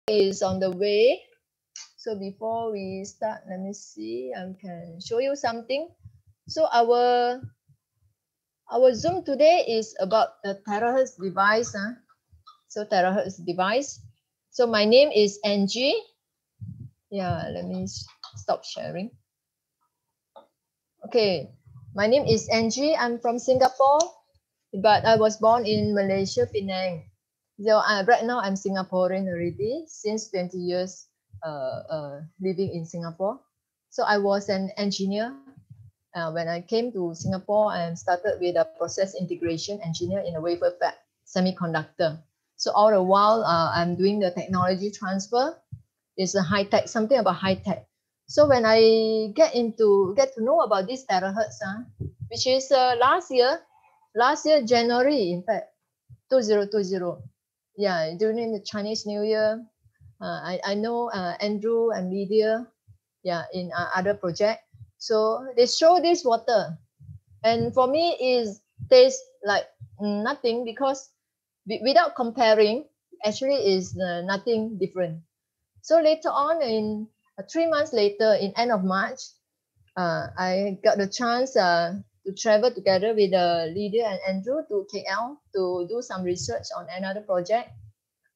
is on the way. So before we start, let me see, I can show you something. So our Zoom today is about the terahertz device. So terahertz device. So my name is Angie. Yeah, let me stop sharing. Okay, my name is Angie. I'm from Singapore, but I was born in Malaysia, Penang. So right now I'm Singaporean already since 20 years living in Singapore. So I was an engineer. When I came to Singapore, I started with a process integration engineer in a wafer fab semiconductor. So all the while I'm doing the technology transfer. It's a high tech, something about high tech. So when I get to know about this terahertz, which is last year January, in fact, 2020. Yeah, during the Chinese New Year, I know Andrew and Lydia, yeah, in other project. So they show this water, and for me is tastes like nothing because without comparing, actually is nothing different. So later on, in 3 months later, in end of March, I got the chance to travel together with Lydia and Andrew to KL to do some research on another project.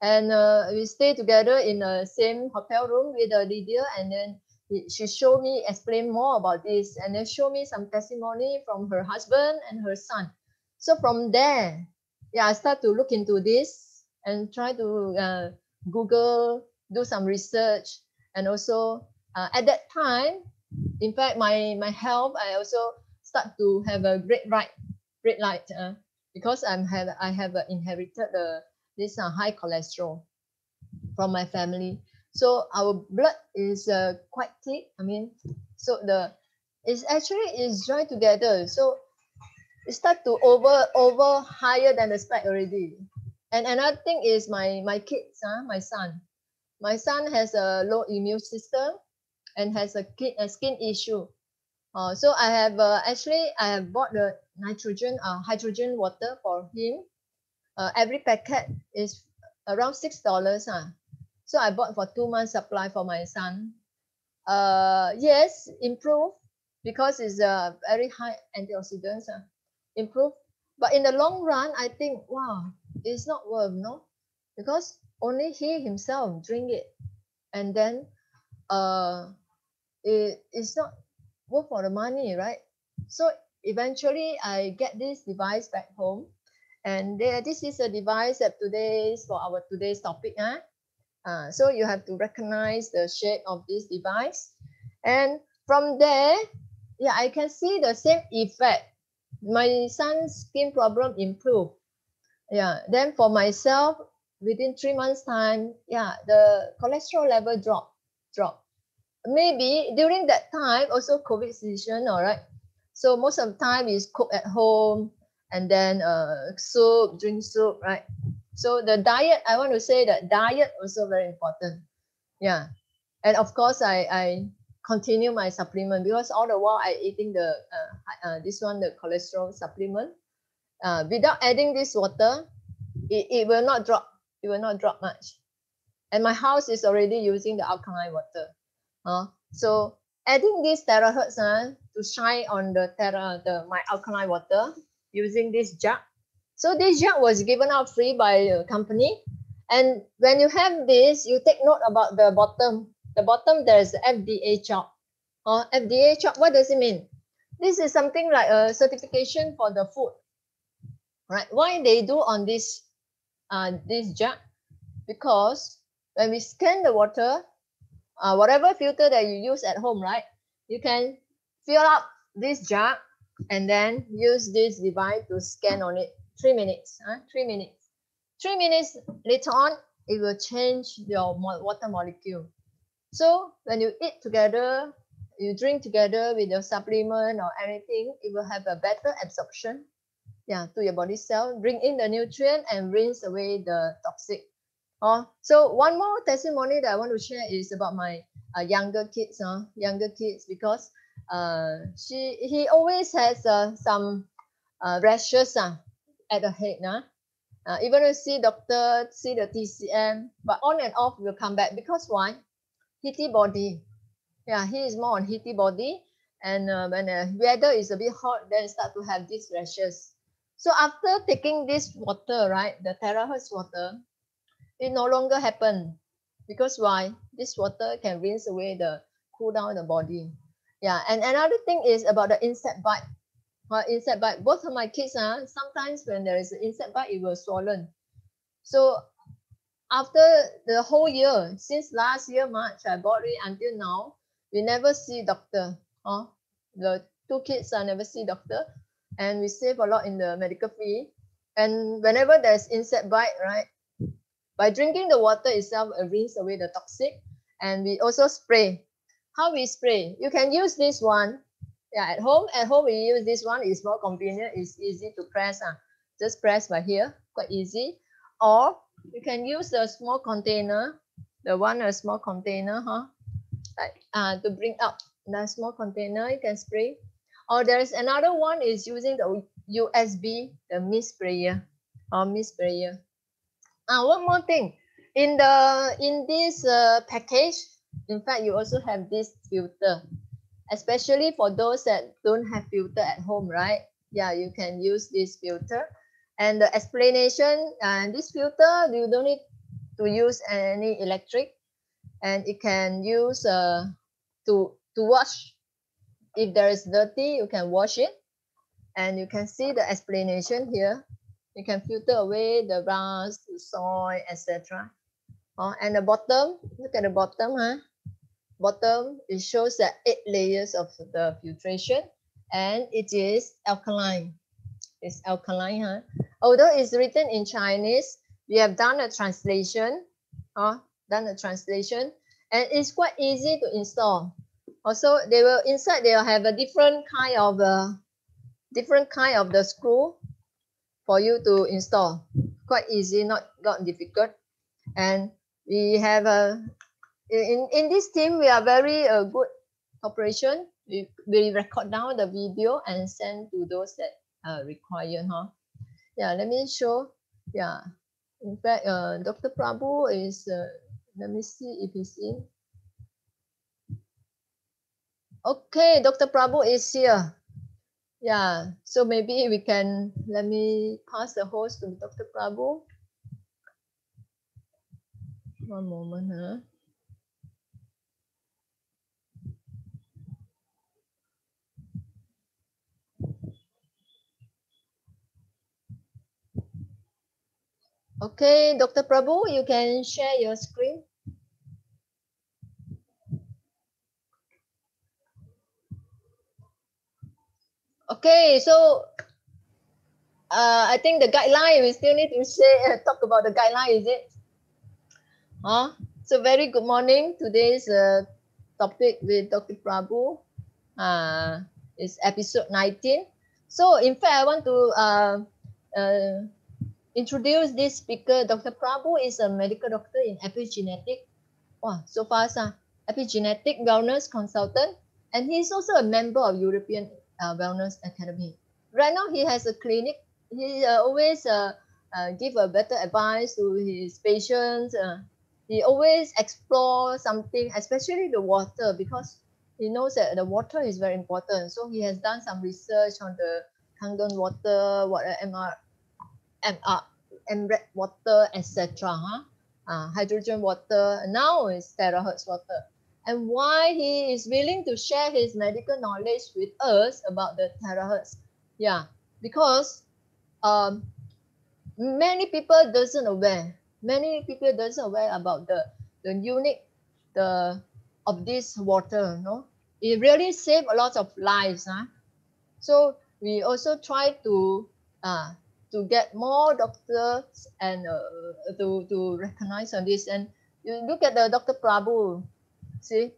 And we stay together in the same hotel room with Lydia, and then she showed me, explain more about this, and then show me some testimony from her husband and her son. So from there, yeah, I start to look into this and try to Google, do some research, and also at that time, in fact, my health, I also start to have a red light because I have inherited this high cholesterol from my family. So our blood is quite thick. I mean, so it's actually is joined together. So it start to over higher than the spec already. And another thing is my kids, my son has a low immune system and has a skin issue. So I have I have bought the hydrogen water for him. Every packet is around $6. So I bought for 2 months supply for my son. Yes, improve because it's a very high antioxidants. Improve, but in the long run, I think wow, it's not worth, no, because only he himself drink it, and then uh, it's not worth for the money, right? So eventually, I get this device back home, and this is a device that today's for our today's topic. So you have to recognize the shape of this device, and from there, yeah, I can see the same effect. My son's skin problem improved. Yeah, then for myself, within 3 months time, yeah, the cholesterol level drop. Maybe during that time also COVID season, all right. So most of the time is cook at home, and then drink soup, right? So the diet, I want to say that diet also very important. Yeah, and of course I continue my supplement because all the while I eating the this one, the cholesterol supplement. Without adding this water, it will not drop. It will not drop much. And my house is already using the alkaline water. So adding this terahertz to shine on my alkaline water using this jug. So this jug was given out free by the company. And when you have this, you take note about the bottom. The bottom there's FDA chalk. FDA chalk, what does it mean? This is something like a certification for the food, right? Why they do on this jug? Because when we scan the water, whatever filter that you use at home, right? You can fill up this jug and then use this device to scan on it. 3 minutes. 3 minutes. 3 minutes later on, it will change your water molecule. So when you eat together, you drink together with your supplement or anything, it will have a better absorption, yeah, to your body cell, bring in the nutrient and rinse away the toxic. So one more testimony that I want to share is about my younger kids. Younger kids, because he always has some rashes at the head. Even if see doctor, see the TCM, but on and off will come back because why? Heaty body. Yeah, he is more on heaty body, and when the weather is a bit hot, then start to have these rashes. So after taking this water, right, the terahertz water, it no longer happen because why? This water can rinse away the cool down the body. Yeah, and another thing is about the insect bite. Insect bite. Both of my kids, sometimes when there is an insect bite, it will swollen. So after the whole year, since last year March, I bought it until now, we never see doctor. The two kids I never see doctor, and we save a lot in the medical fee. And whenever there's insect bite, right, by drinking the water itself, rinse away the toxic, and we also spray. How we spray? You can use this one. Yeah, at home. At home we use this one. It's more convenient. It's easy to press. Just press by here, quite easy. Or you can use the small container, the one a small container, like to bring up the small container. You can spray. Or there is another one is using the USB, the mist sprayer, or mist sprayer. One more thing, in this package, in fact, you also have this filter, especially for those that don't have filter at home, right? Yeah, you can use this filter. And the explanation, and this filter, you don't need to use any electric, and it can use to wash. If there is dirty, you can wash it, and you can see the explanation here. You can filter away the rust, the soil, etc. And the bottom, look at the bottom, bottom, it shows that 8 layers of the filtration, and it is alkaline. It's alkaline. Although it's written in Chinese, we have done a translation, done a translation, and it's quite easy to install. Also, they will inside they will have a different kind of the screw for you to install. Quite easy, not difficult. And we have in this team we are very good cooperation. We record down the video and send to those that require. Yeah, let me show. Yeah, in fact, Dr. Prabhu is. Let me see if he's in. Okay, Dr. Prabhu is here. Yeah, so maybe we can, let me pass the host to Dr. Prabhu. One moment. Okay, Dr. Prabhu, you can share your screen. Okay, so I think the guideline, we still need to talk about the guideline, is it? So very good morning. Today's topic with Dr. Prabhu is episode 19. So in fact, I want to introduce this speaker. Dr. Prabhu is a medical doctor in epigenetic. Wow, so fast. Epigenetic wellness consultant, and he's also a member of European Wellness Academy. Right now, he has a clinic. He always give a better advice to his patients. He always explore something, especially the water, because he knows that the water is very important. So he has done some research on the Kangen water, MR water, etc. Hydrogen water. Now is terahertz water. And why he is willing to share his medical knowledge with us about the terahertz? Yeah, because many people doesn't aware. Many people doesn't aware about the unique of this water. It really save a lot of lives. So we also try to get more doctors and to recognize on this. And you look at the Dr. Prabhu, see,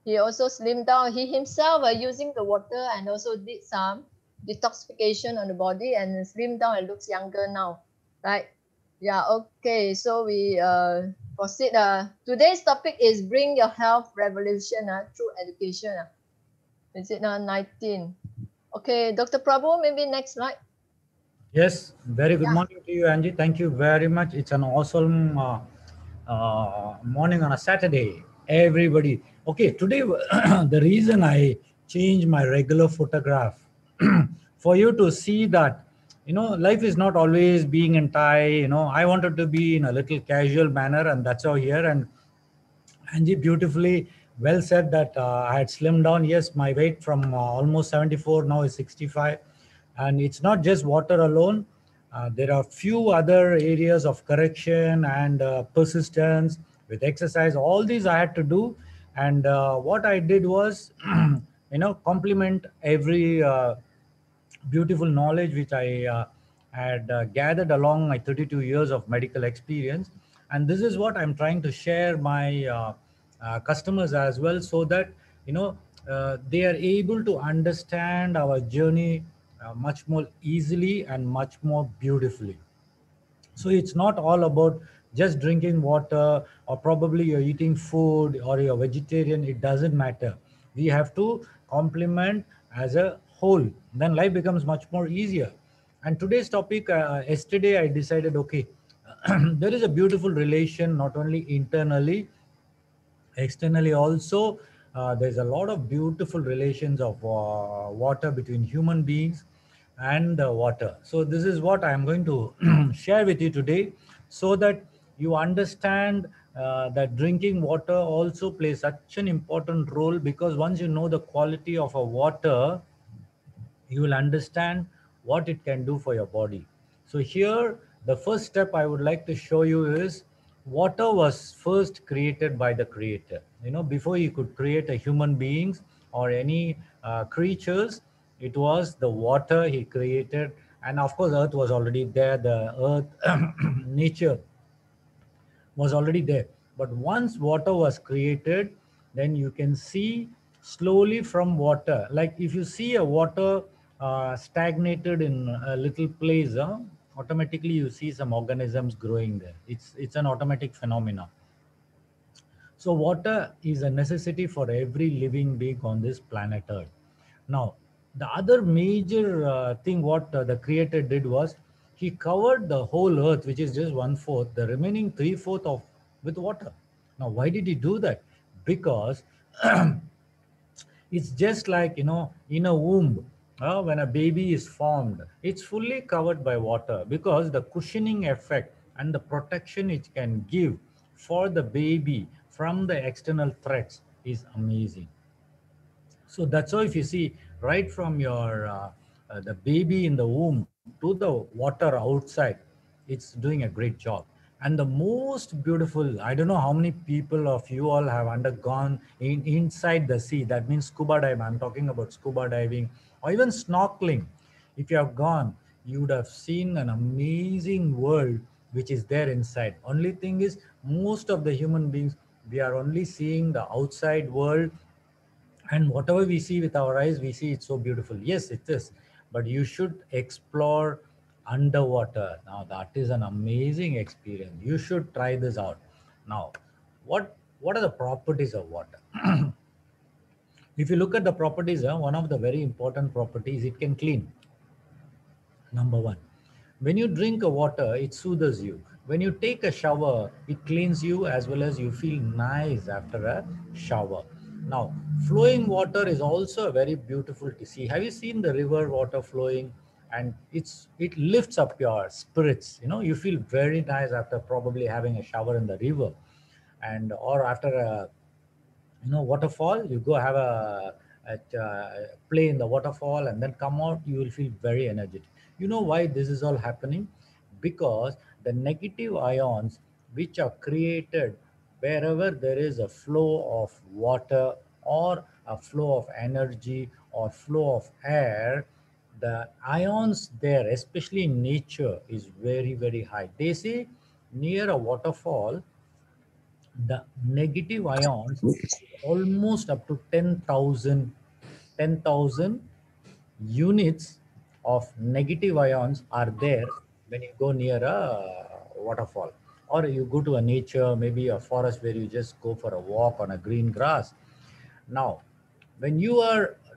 he also slimmed down. He himself using the water and also did some detoxification on the body and slimmed down and looks younger now, right? Yeah, okay. So we proceed. Today's topic is bring your health revolution through education. Is it now 19? Okay, Dr. Prabhu, maybe next slide. Yes, very good Yeah. morning to you, Angie. Thank you very much. It's an awesome morning on a Saturday. Everybody. Okay, today the reason I changed my regular photograph for you to see that life is not always being in tie. I wanted to be in a little casual manner, and that's how here. And Angie beautifully well said that I had slimmed down. Yes, my weight from almost 74 now is 65. And it's not just water alone. There are few other areas of correction and persistence with exercise. All these I had to do. And what I did was, complement every beautiful knowledge which I had gathered along my 32 years of medical experience. And this is what I'm trying to share my customers as well, so that they are able to understand our journey much more easily and much more beautifully. So it's not all about just drinking water, or probably you're eating food or you're vegetarian. It doesn't matter. We have to complement as a whole. Then life becomes much more easier. And today's topic, yesterday I decided, okay, there is a beautiful relation not only internally, externally also. There's a lot of beautiful relations of water between human beings and water. So this is what I am going to share with you today, so that you understand that drinking water also plays such an important role, because once you know the quality of a water, you will understand what it can do for your body. So here, the first step I would like to show you is, water was first created by the creator. Before he could create a human beings or any creatures, it was the water he created. And of course, earth was already there. The earth, nature was already there. But once water was created, then you can see slowly from water. Like if you see a water stagnated in a little place, automatically you see some organisms growing there. It's an automatic phenomena. So water is a necessity for every living being on this planet Earth. Now, the other major thing what the creator did was, he covered the whole earth, which is just one fourth, the remaining three fourth of with water. Now, why did he do that? Because it's just like, in a womb, when a baby is formed, it's fully covered by water, because the cushioning effect and the protection it can give for the baby from the external threats is amazing. So that's why if you see, right from your the baby in the womb to the water outside, it's doing a great job. And the most beautiful, I don't know how many people of you all have undergone inside the sea. That means scuba diving. I'm talking about scuba diving or even snorkeling. If you have gone, you would have seen an amazing world which is there inside. Only thing is, most of the human beings, we are only seeing the outside world, and whatever we see with our eyes, we see it's so beautiful. Yes, it is, but you should explore underwater. Now that is an amazing experience. You should try this out. Now, what are the properties of water? If you look at the properties, one of the very important properties, it can clean. Number one, when you drink a water, it soothes you. When you take a shower, it cleans you, as well as you feel nice after a shower. Now, flowing water is also very beautiful to see. Have you seen the river water flowing? And it lifts up your spirits. You feel very nice after probably having a shower in the river, and or after a waterfall. You go have a play in the waterfall, and then come out, you will feel very energetic. You know why this is all happening? Because the negative ions which are created wherever there is a flow of water, or a flow of energy, or flow of air, the ions there, especially in nature, is very very high. They say near a waterfall, the negative ions almost up to 10,000 units of negative ions are there when you go near a waterfall, or you go to a nature, maybe a forest, where you just go for a walk on a green grass. Now, when you are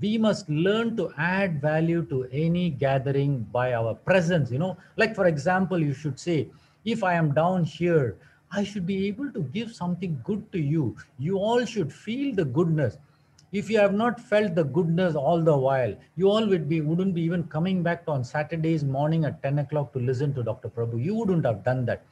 We must learn to add value to any gathering by our presence. Like for example, you should say, if I am down here, I should be able to give something good to you. You all should feel the goodness. If you have not felt the goodness all the while, you all wouldn't be even coming back on Saturdays morning at 10 o'clock to listen to Dr. Prabhu. You wouldn't have done that.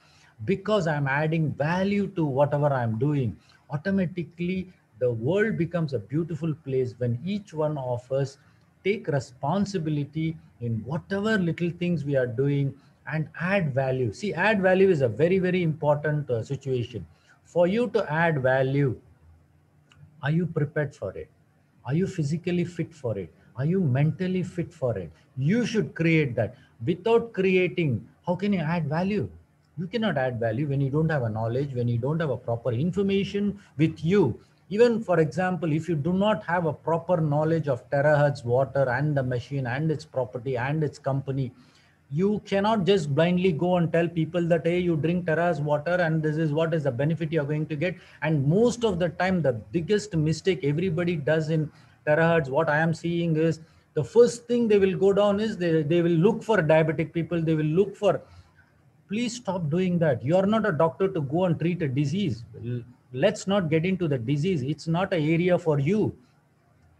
Because I'm adding value to whatever I'm doing, automatically the world becomes a beautiful place when each one of us take responsibility in whatever little things we are doing and add value. See, add value is a very, very important situation. For you to add value, are you prepared for it? Are you physically fit for it? Are you mentally fit for it? You should create that. Without creating, how can you add value? You cannot add value when you don't have a knowledge, when you don't have a proper information with you. Even for example, if you do not have a proper knowledge of terahertz water and the machine and its property and its company, you cannot just blindly go and tell people that, hey, you drink Terra's water and this is what is the benefit you're going to get. And most of the time, the biggest mistake everybody does in terahertz, what I am seeing is, the first thing they will go down is they will look for diabetic people. They will look for, please stop doing that. You are not a doctor to go and treat a disease. Let's not get into the disease. It's not an area for you.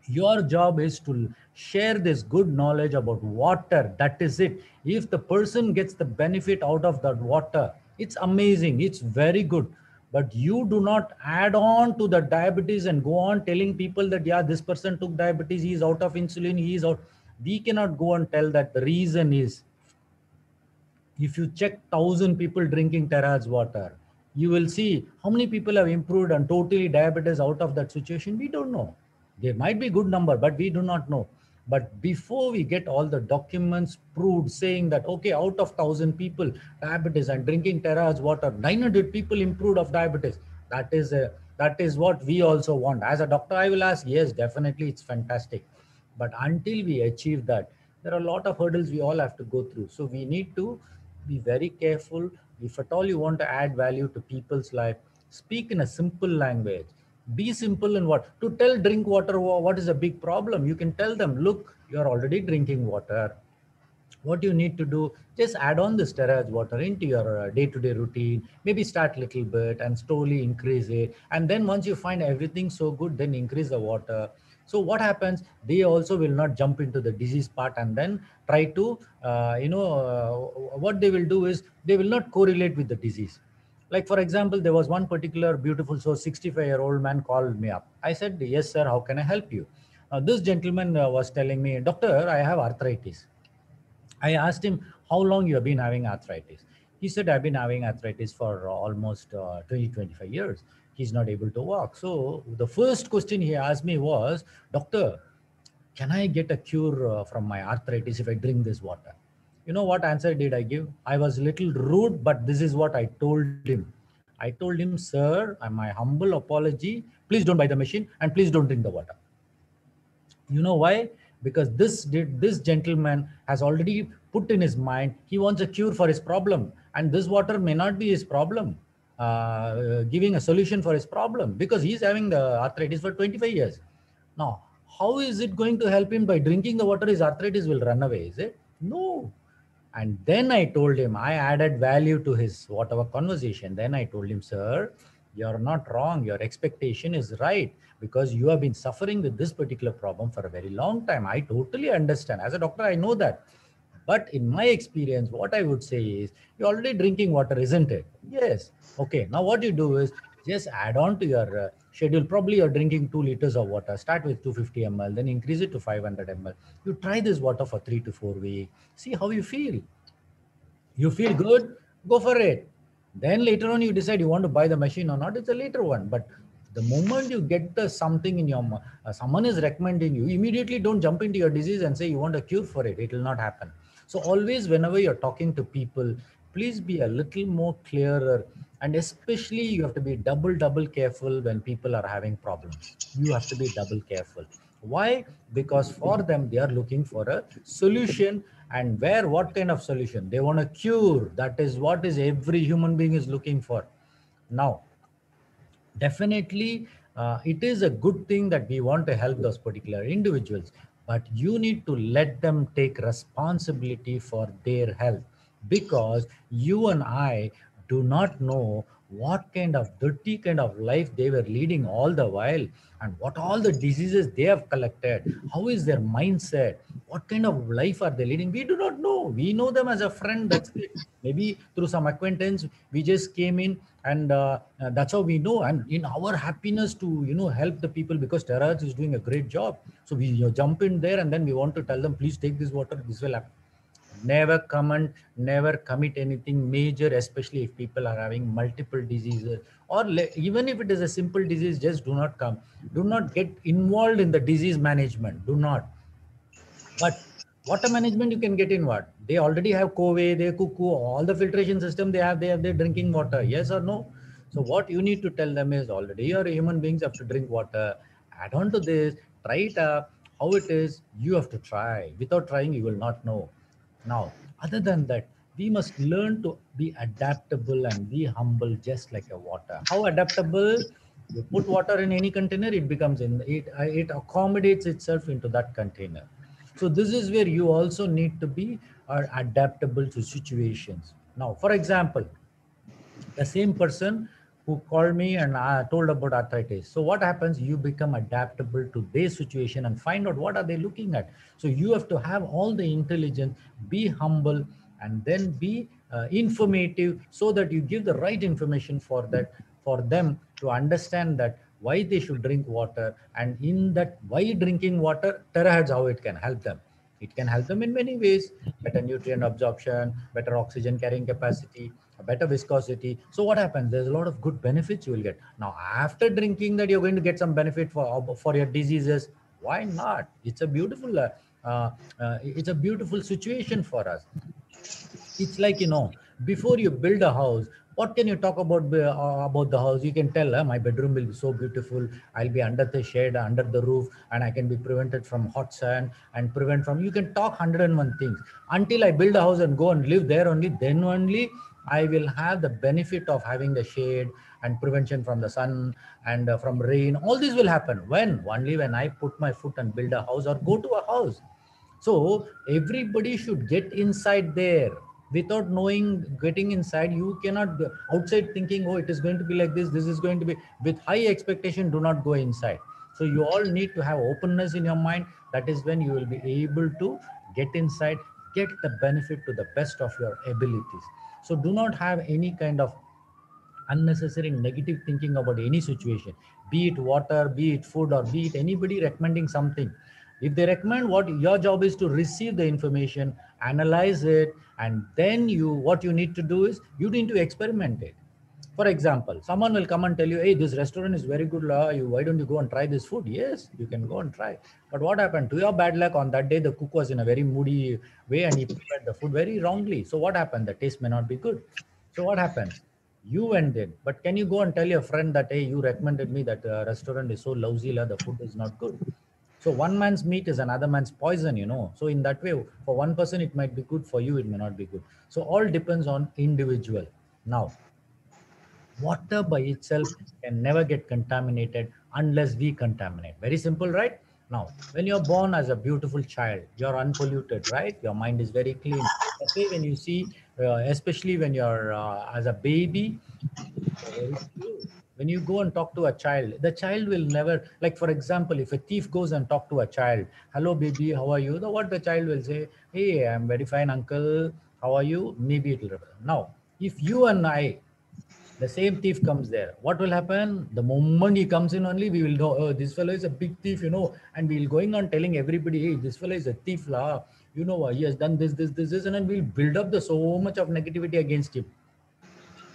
Your job is to share this good knowledge about water. That is it. If the person gets the benefit out of that water, it's amazing, it's very good. But you do not add on to the diabetes and go on telling people that, yeah, this person took diabetes, he's out of insulin, he's out. We cannot go and tell that. The reason is, if you check 1,000 people drinking Terra's water, you will see how many people have improved and totally diabetes out of that situation. We don't know. There might be good number, but we do not know. But before we get all the documents proved saying that, okay, out of 1,000 people diabetes and drinking Terra's water, 900 people improved of diabetes. That is what we also want. As a doctor, I will ask, yes, definitely, it's fantastic. But until we achieve that, there are a lot of hurdles we all have to go through. So we need to be very careful. If at all you want to add value to people's life, speak in a simple language. Be simple in what? To tell drink water, what is a big problem? You can tell them, look, you're already drinking water. What you need to do, just add on the steroids water into your day-to-day routine. Maybe start little bit and slowly increase it. And then once you find everything so good, then increase the water. So what happens, they also will not jump into the disease part and then try to what they will do is, they will not correlate with the disease. Like for example, there was one particular beautiful, so 65-year-old man called me up. I said, yes sir, how can I help you? This gentleman was telling me, doctor, I have arthritis. I asked him, how long you have been having arthritis? He said, I've been having arthritis for almost 20, 25 years. He's not able to walk. So the first question he asked me was, doctor, can I get a cure from my arthritis if I drink this water? You know what answer did I give? I was a little rude, but this is what I told him. I told him, sir, my humble apology, please don't buy the machine and please don't drink the water. You know why? Because this gentleman has already put in his mind he wants a cure for his problem, and this water may not be his problem, giving a solution for his problem, because he's having the arthritis for 25 years. Now, how is it going to help him by drinking the water? His arthritis will run away, is it? No. And then I told him, I added value to his whatever conversation. Then I told him, sir, you're not wrong. Your expectation is right, because you have been suffering with this particular problem for a very long time. I totally understand. As a doctor, I know that. But in my experience, what I would say is, you're already drinking water, isn't it? Yes. Okay. Now what you do is, just add on to your schedule. Probably you're drinking 2 liters of water. Start with 250 ml, then increase it to 500 ml. You try this water for 3 to 4 weeks. See how you feel. You feel good, go for it. Then later on you decide you want to buy the machine or not. It's a later one. But the moment you get the something in your someone is recommending you, immediately don't jump into your disease and say you want a cure for it. It will not happen. So always, whenever you're talking to people, please be a little more clearer. And especially you have to be double careful when people are having problems. You have to be double careful. Why? Because for them, they are looking for a solution. And what kind of solution? They want a cure. That is what is every human being is looking for. Now, definitely, it is a good thing that we want to help those particular individuals, but you need to let them take responsibility for their health, because you and I do not know what kind of dirty kind of life they were leading all the while, and what all the diseases they have collected, how is their mindset, what kind of life are they leading. We do not know. We know them as a friend, that's it. Maybe through some acquaintance we just came in, and that's how we know, and in our happiness to help the people, because Terraj is doing a great job, so we jump in there, and then we want to tell them, please take this water, this will happen. Never comment, never commit anything major, especially if people are having multiple diseases, or even if it is a simple disease, just do not come. Do not get involved in the disease management. Do not. But water management you can get in what? They already have Cove, they Cuckoo, all the filtration system they have their drinking water. Yes or no? So what you need to tell them is, already you're human beings, have to drink water. Add on to this, try it up. How it is, you have to try. Without trying, you will not know. Now, other than that, we must learn to be adaptable and be humble, just like a water. How adaptable? You put water in any container, it becomes it accommodates itself into that container. So this is where you also need to be adaptable to situations. Now, for example, the same person who called me and told about arthritis. So what happens? You become adaptable to their situation and find out what are they looking at. So you have to have all the intelligence, be humble, and then be informative, so that you give the right information for them to understand that why they should drink water, and in that why drinking water, terahertz, how it can help them. It can help them in many ways: better nutrient absorption, better oxygen carrying capacity, a better viscosity. So what happens? There's a lot of good benefits you will get. Now, after drinking that, you're going to get some benefit for your diseases. Why not? Uh, it's a beautiful situation for us. It's like, before you build a house, what can you talk about the house? You can tell, my bedroom will be so beautiful, I'll be under the shade, under the roof, and I can be prevented from hot sun, and prevent from, you can talk 101 things. Until I build a house and go and live there, only then only I will have the benefit of having the shade and prevention from the sun, and from rain. All this will happen when? Only when I put my foot and build a house or go to a house. So everybody should get inside there. Without knowing, getting inside, you cannot go outside thinking, oh, it is going to be like this is going to be, with high expectation, do not go inside. So you all need to have openness in your mind. That is when you will be able to get inside, get the benefit to the best of your abilities. So do not have any kind of unnecessary negative thinking about any situation, be it water, be it food, or be it anybody recommending something. If they recommend, what your job is to receive the information, analyze it, and then what you need to do is you need to experiment it. For example, someone will come and tell you, hey, this restaurant is very good, why don't you go and try this food? Yes, you can go and try. But what happened? To your bad luck, on that day, the cook was in a very moody way and he prepared the food very wrongly. So what happened? The taste may not be good. So what happens? You went in, but can you go and tell your friend that, hey, you recommended me that restaurant is so lousy, the food is not good. So one man's meat is another man's poison. So in that way, for one person, it might be good, for you, it may not be good. So all depends on individual. Now, water by itself can never get contaminated unless we contaminate. Very simple, right? Now, when you're born as a beautiful child, you're unpolluted, right? Your mind is very clean. That way, when you see, especially when you're as a baby, you're very pure. When you go and talk to a child, the child will never, like, for example, if a thief goes and talk to a child, hello, baby, how are you? What the child will say, hey, I'm very fine, uncle. How are you? Maybe it'll. Now, if you and I, the same thief comes there, what will happen? The moment he comes in, only we will know, oh, this fellow is a big thief, and we'll going on telling everybody, hey, this fellow is a thief, lah. He has done this, and then we'll build up the so much of negativity against him.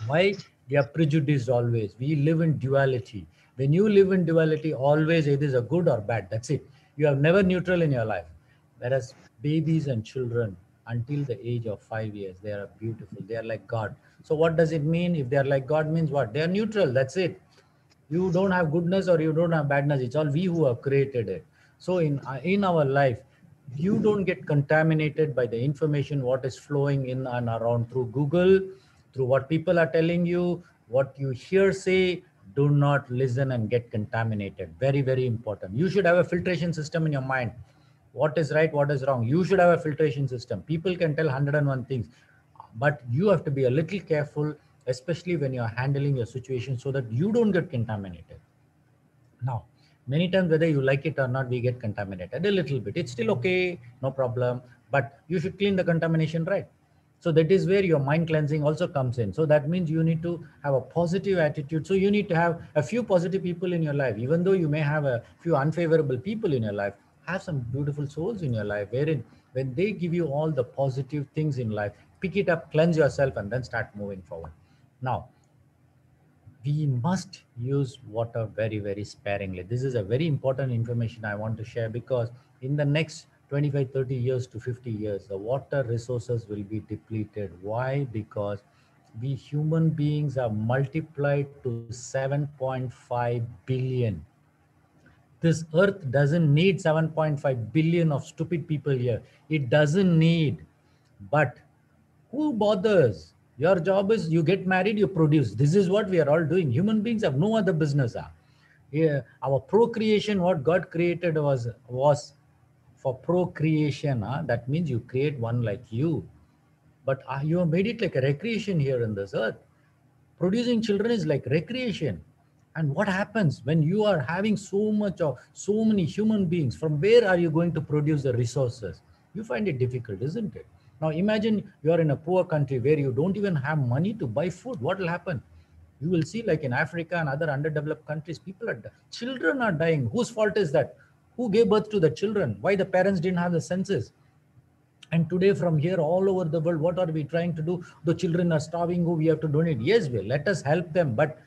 Why? We are prejudiced always. We live in duality. When you live in duality, always it is a good or bad. That's it. You have never neutral in your life. Whereas babies and children, until the age of 5 years, they are beautiful. They are like God. So what does it mean? If they are like God, means what? They are neutral. That's it. You don't have goodness or you don't have badness. It's all we who have created it. So in our life, you don't get contaminated by the information what is flowing in and around through Google, through what people are telling you, what you hear say. do not listen and get contaminated. Very, very important. You should have a filtration system in your mind. What is right, what is wrong? You should have a filtration system. People can tell 101 things, but you have to be a little careful, especially when you're handling your situation, so that you don't get contaminated. Now, many times, whether you like it or not, we get contaminated a little bit. It's still okay, no problem, but you should clean the contamination, right? So that is where your mind cleansing also comes in. So that means you need to have a positive attitude. So you need to have a few positive people in your life, even though you may have a few unfavorable people in your life. Have some beautiful souls in your life, wherein when they give you all the positive things in life, pick it up, cleanse yourself, and then start moving forward. Now, we must use water very, very sparingly. This is a very important information I want to share, because in the next 25, 30 years to 50 years, the water resources will be depleted. Why? Because we human beings are multiplied to 7.5 billion. This earth doesn't need 7.5 billion of stupid people here. It doesn't need. But who bothers? Your job is you get married, you produce. This is what we are all doing. Human beings have no other business. Yeah, our procreation, what God created was for procreation. That means you create one like you. But you have made it like a recreation here in this earth. Producing children is like recreation. And what happens when you are having so much of so many human beings? From where are you going to produce the resources? You find it difficult, isn't it? Now imagine you are in a poor country where you don't even have money to buy food. What will happen? You will see, like in Africa and other underdeveloped countries, children are dying. Whose fault is that? Who gave birth to the children? Why the parents didn't have the senses? And today, from here all over the world, what are we trying to do? The children are starving. Who we have to donate? Yes, well, let us help them. But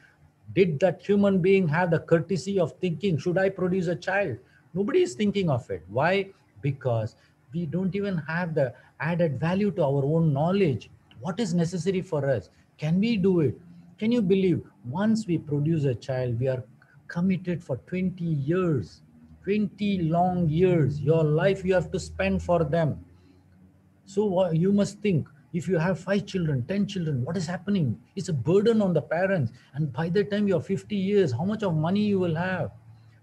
did that human being have the courtesy of thinking, should I produce a child? Nobody is thinking of it. Why? Because we don't even have the added value to our own knowledge. What is necessary for us? Can we do it? Can you believe once we produce a child, we are committed for 20 years, 20 long years? Your life you have to spend for them. So you must think, if you have 5 children, 10 children, what is happening? It's a burden on the parents. And by the time you're 50 years, how much of money you will have?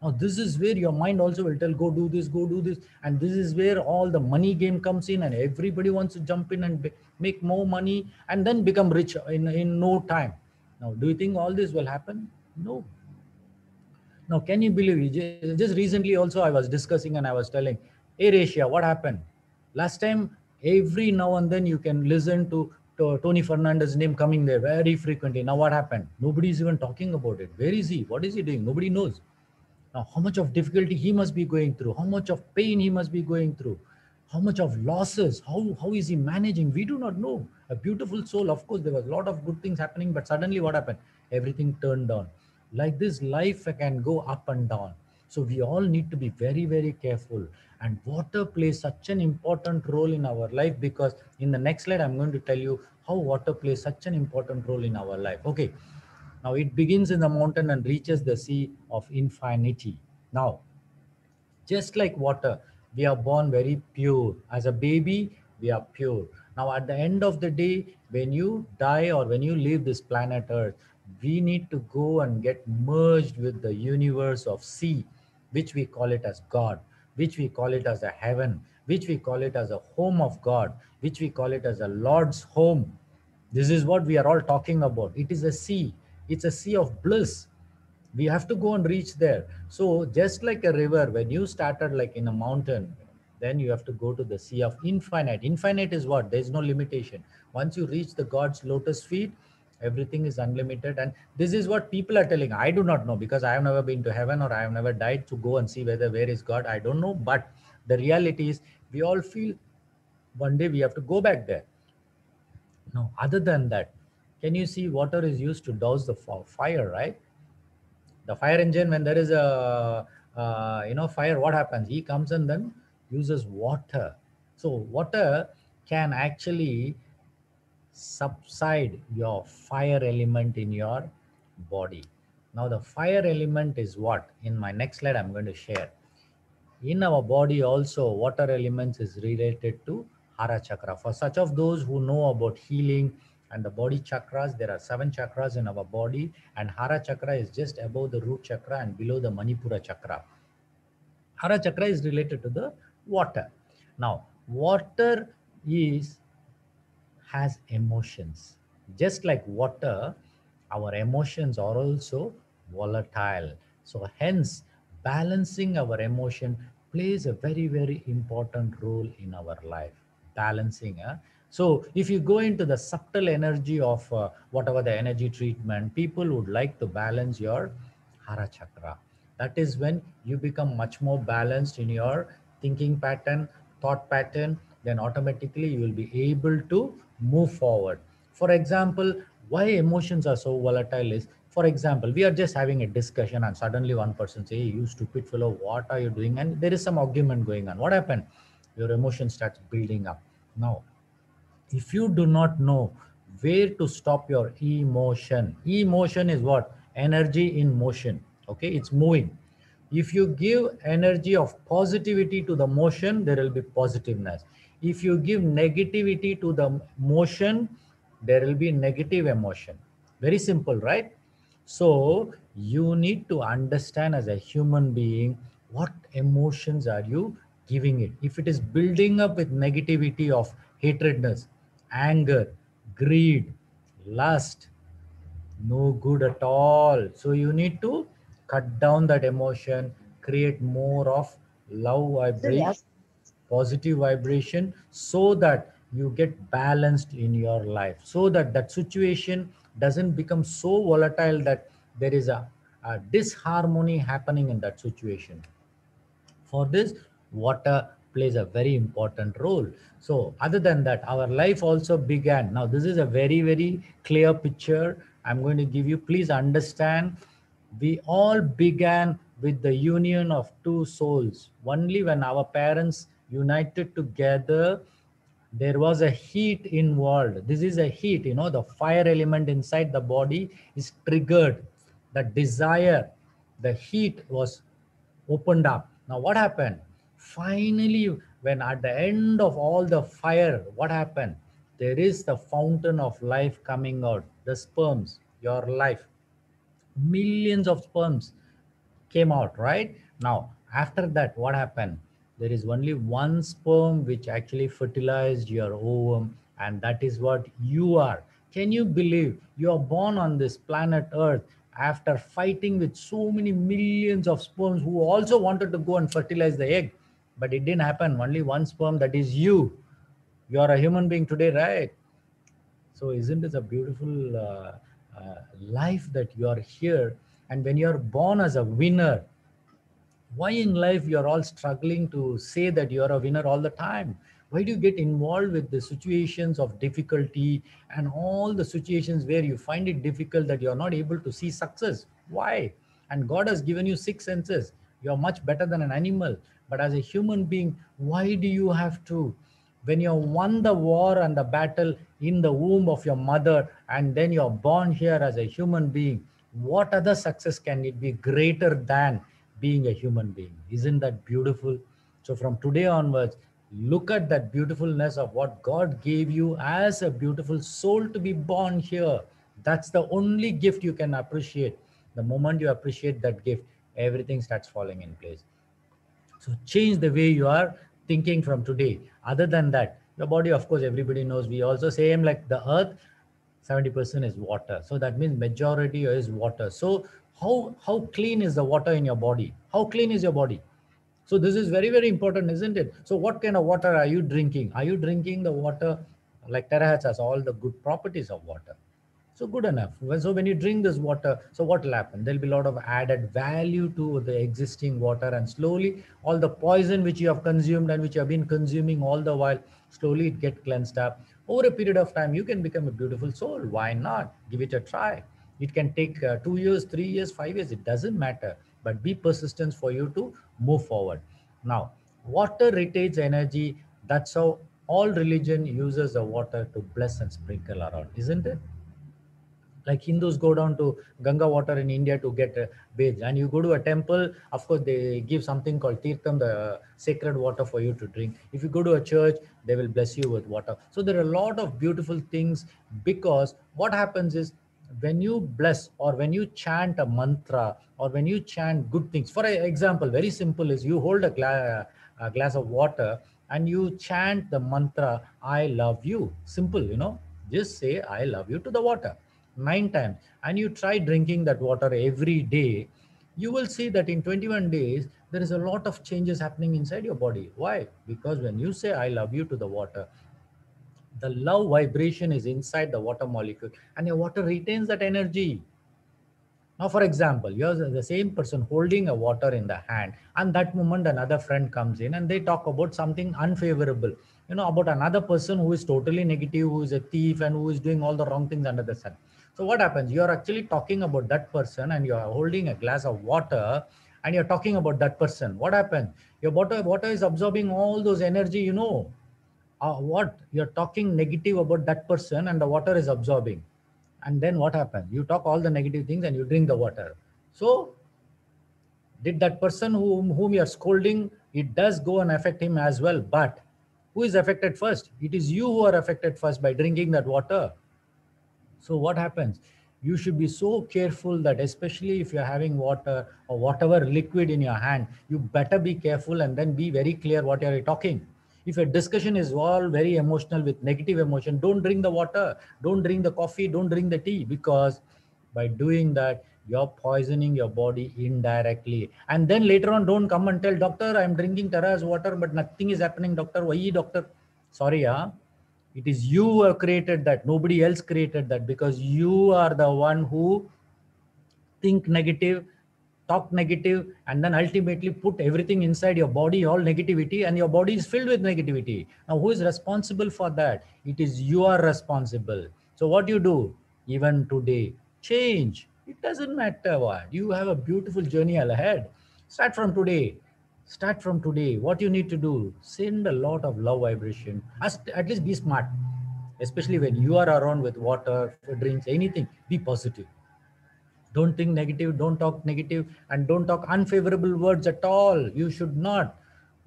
Now, this is where your mind also will tell, go do this, go do this. And this is where all the money game comes in, and everybody wants to jump in and make more money and then become rich in no time. Now, do you think all this will happen? No. Now, can you believe it? Just recently also I was discussing and I was telling, AirAsia, what happened? Last time, every now and then you can listen to Tony Fernandez's name coming there very frequently. Now what happened? Nobody is even talking about it. Where is he? What is he doing? Nobody knows. Now, how much of difficulty he must be going through, how much of pain he must be going through, how much of losses, how is he managing? We do not know. A beautiful soul, of course, there was a lot of good things happening, but suddenly what happened? Everything turned on. Like this, life can go up and down. So we all need to be very, very careful. And water plays such an important role in our life, because in the next slide, I'm going to tell you how water plays such an important role in our life. Okay. Now it begins in the mountain and reaches the sea of infinity. Now, just like water, we are born very pure. As a baby, we are pure. Now, at the end of the day, when you die or when you leave this planet Earth, we need to go and get merged with the universe of sea, which we call it as God, which we call it as a heaven, which we call it as a home of God, which we call it as a Lord's home. This is what we are all talking about. It is a sea. It's a sea of bliss. We have to go and reach there. So just like a river, when you started like in a mountain, then you have to go to the sea of infinite. Infinite is what? There's no limitation. Once you reach the God's lotus feet, everything is unlimited. And this is what people are telling. I do not know, because I have never been to heaven or I have never died to go and see where is God. I don't know. But the reality is, we all feel one day we have to go back there. No, other than that, can you see water is used to douse the fire, right? The fire engine, when there is a fire, what happens? He comes and then uses water. So water can actually subside your fire element in your body. Now the fire element is what? In my next slide, I'm going to share. In our body also, water elements is related to Hara Chakra. For such of those who know about healing And the body chakras, there are 7 chakras in our body, and Hara chakra is just above the root chakra and below the Manipura chakra. Hara chakra is related to the water. Now, water is has emotions. Just like water, our emotions are also volatile. So, hence, balancing our emotion plays a very, very important role in our life. Balancing. So, if you go into the subtle energy of whatever the energy treatment, people would like to balance your Hara chakra. That is when you become much more balanced in your thinking pattern, thought pattern, then automatically you will be able to move forward. For example, why emotions are so volatile is, for example, we are just having a discussion and suddenly one person say, hey, you stupid fellow, what are you doing? And there is some argument going on. What happened? Your emotion starts building up. Now, if you do not know where to stop your emotion is what? Energy in motion. Okay, it's moving. If you give energy of positivity to the motion, there will be positiveness. If you give negativity to the motion, there will be negative emotion. Very simple, right? So you need to understand as a human being what emotions are you giving it. If it is building up with negativity of hatredness, anger, greed, lust, no good at all. So you need to cut down that emotion, create more of love vibration, Yes. positive vibration, so that you get balanced in your life, so that that situation doesn't become so volatile that there is a disharmony happening in that situation. For this, water plays a very important role. So other than that, our life also began. Now this is a very, very clear picture I'm going to give you. Please understand, we all began with the union of two souls. Only when our parents united together, there was a heat involved. This is a heat, the fire element inside the body is triggered. The desire, the heat was opened up. Now, what happened? Finally, when at the end of all the fire, what happened? There is the fountain of life coming out, the sperms, your life. Millions of sperms came out, right? Now, after that, what happened? There is only one sperm which actually fertilized your ovum, and that is what you are. Can you believe you are born on this planet Earth after fighting with so many millions of sperms who also wanted to go and fertilize the egg? But it didn't happen. Only one sperm, that is you. You are a human being today, right? So, isn't it a beautiful life that you are here? And when you are born as a winner, why in life you're all struggling to say that you're a winner all the time? Why do you get involved with the situations of difficulty and all the situations where you find it difficult that you're not able to see success? Why? And God has given you 6 senses. You're much better than an animal. But as a human being, why do you have to? When you won the war and the battle in the womb of your mother, and then you're born here as a human being, what other success can it be greater than being a human being? Isn't that beautiful? So from today onwards, look at that beautifulness of what God gave you as a beautiful soul to be born here. That's the only gift you can appreciate. The moment you appreciate that gift, everything starts falling in place. So change the way you are thinking from today. Other than that, your body, of course, everybody knows. We also same like the earth, 70% is water. So that means majority is water. So how clean is the water in your body? How clean is your body? So this is very, very important, isn't it? So what kind of water are you drinking? Are you drinking the water like Terahatch has all the good properties of water? So good enough. So when you drink this water, so what will happen? There'll be a lot of added value to the existing water, and slowly all the poison which you have consumed and which you have been consuming all the while, slowly it get cleansed up. Over a period of time, you can become a beautiful soul. Why not? Give it a try. It can take 2 years, 3 years, 5 years. It doesn't matter. But be persistent for you to move forward. Now, water retains energy. That's how all religion uses the water to bless and sprinkle around, isn't it? Like Hindus go down to Ganga water in India to get bathed, and you go to a temple, of course they give something called tirtham, the sacred water for you to drink. If you go to a church, they will bless you with water. So there are a lot of beautiful things, because what happens is, when you bless or when you chant a mantra or when you chant good things, for example, very simple, is you hold a glass of water and you chant the mantra, I love you. Simple, just say I love you to the water 9 times, and you try drinking that water every day. You will see that in 21 days there is a lot of changes happening inside your body. Why? Because when you say I love you to the water, the love vibration is inside the water molecule, and your water retains that energy. Now, for example, you're the same person holding a water in the hand, and that moment another friend comes in and they talk about something unfavorable, about another person who is totally negative, who is a thief, and who is doing all the wrong things under the sun. So, what happens? You're actually talking about that person, and you're holding a glass of water, and you're talking about that person. What happens? Your water is absorbing all those energy, what you're talking negative about that person, and the water is absorbing. And then what happens? You talk all the negative things and you drink the water. So did that person whom you are scolding, it does go and affect him as well, but who is affected first? It is you who are affected first by drinking that water. So what happens? You should be so careful that, especially if you're having water or whatever liquid in your hand, you better be careful and then be very clear what you're talking. If a discussion is all very emotional with negative emotion, don't drink the water, don't drink the coffee, don't drink the tea, because by doing that, you're poisoning your body indirectly. And then later on, don't come and tell doctor, I'm drinking Tara's water, but nothing is happening, doctor. Why, doctor? Sorry, it is you who have created that. Nobody else created that, because you are the one who think negative, talk negative, and then ultimately put everything inside your body, all negativity, and your body is filled with negativity. Now, who is responsible for that? It is you are responsible. So what you do, even today, change. It doesn't matter what. You have a beautiful journey ahead. Start from today. Start from today. What you need to do, send a lot of love vibration. At least be smart, especially when you are around with water, drinks, anything. Be positive. Don't think negative, don't talk negative, and don't talk unfavorable words at all. You should not.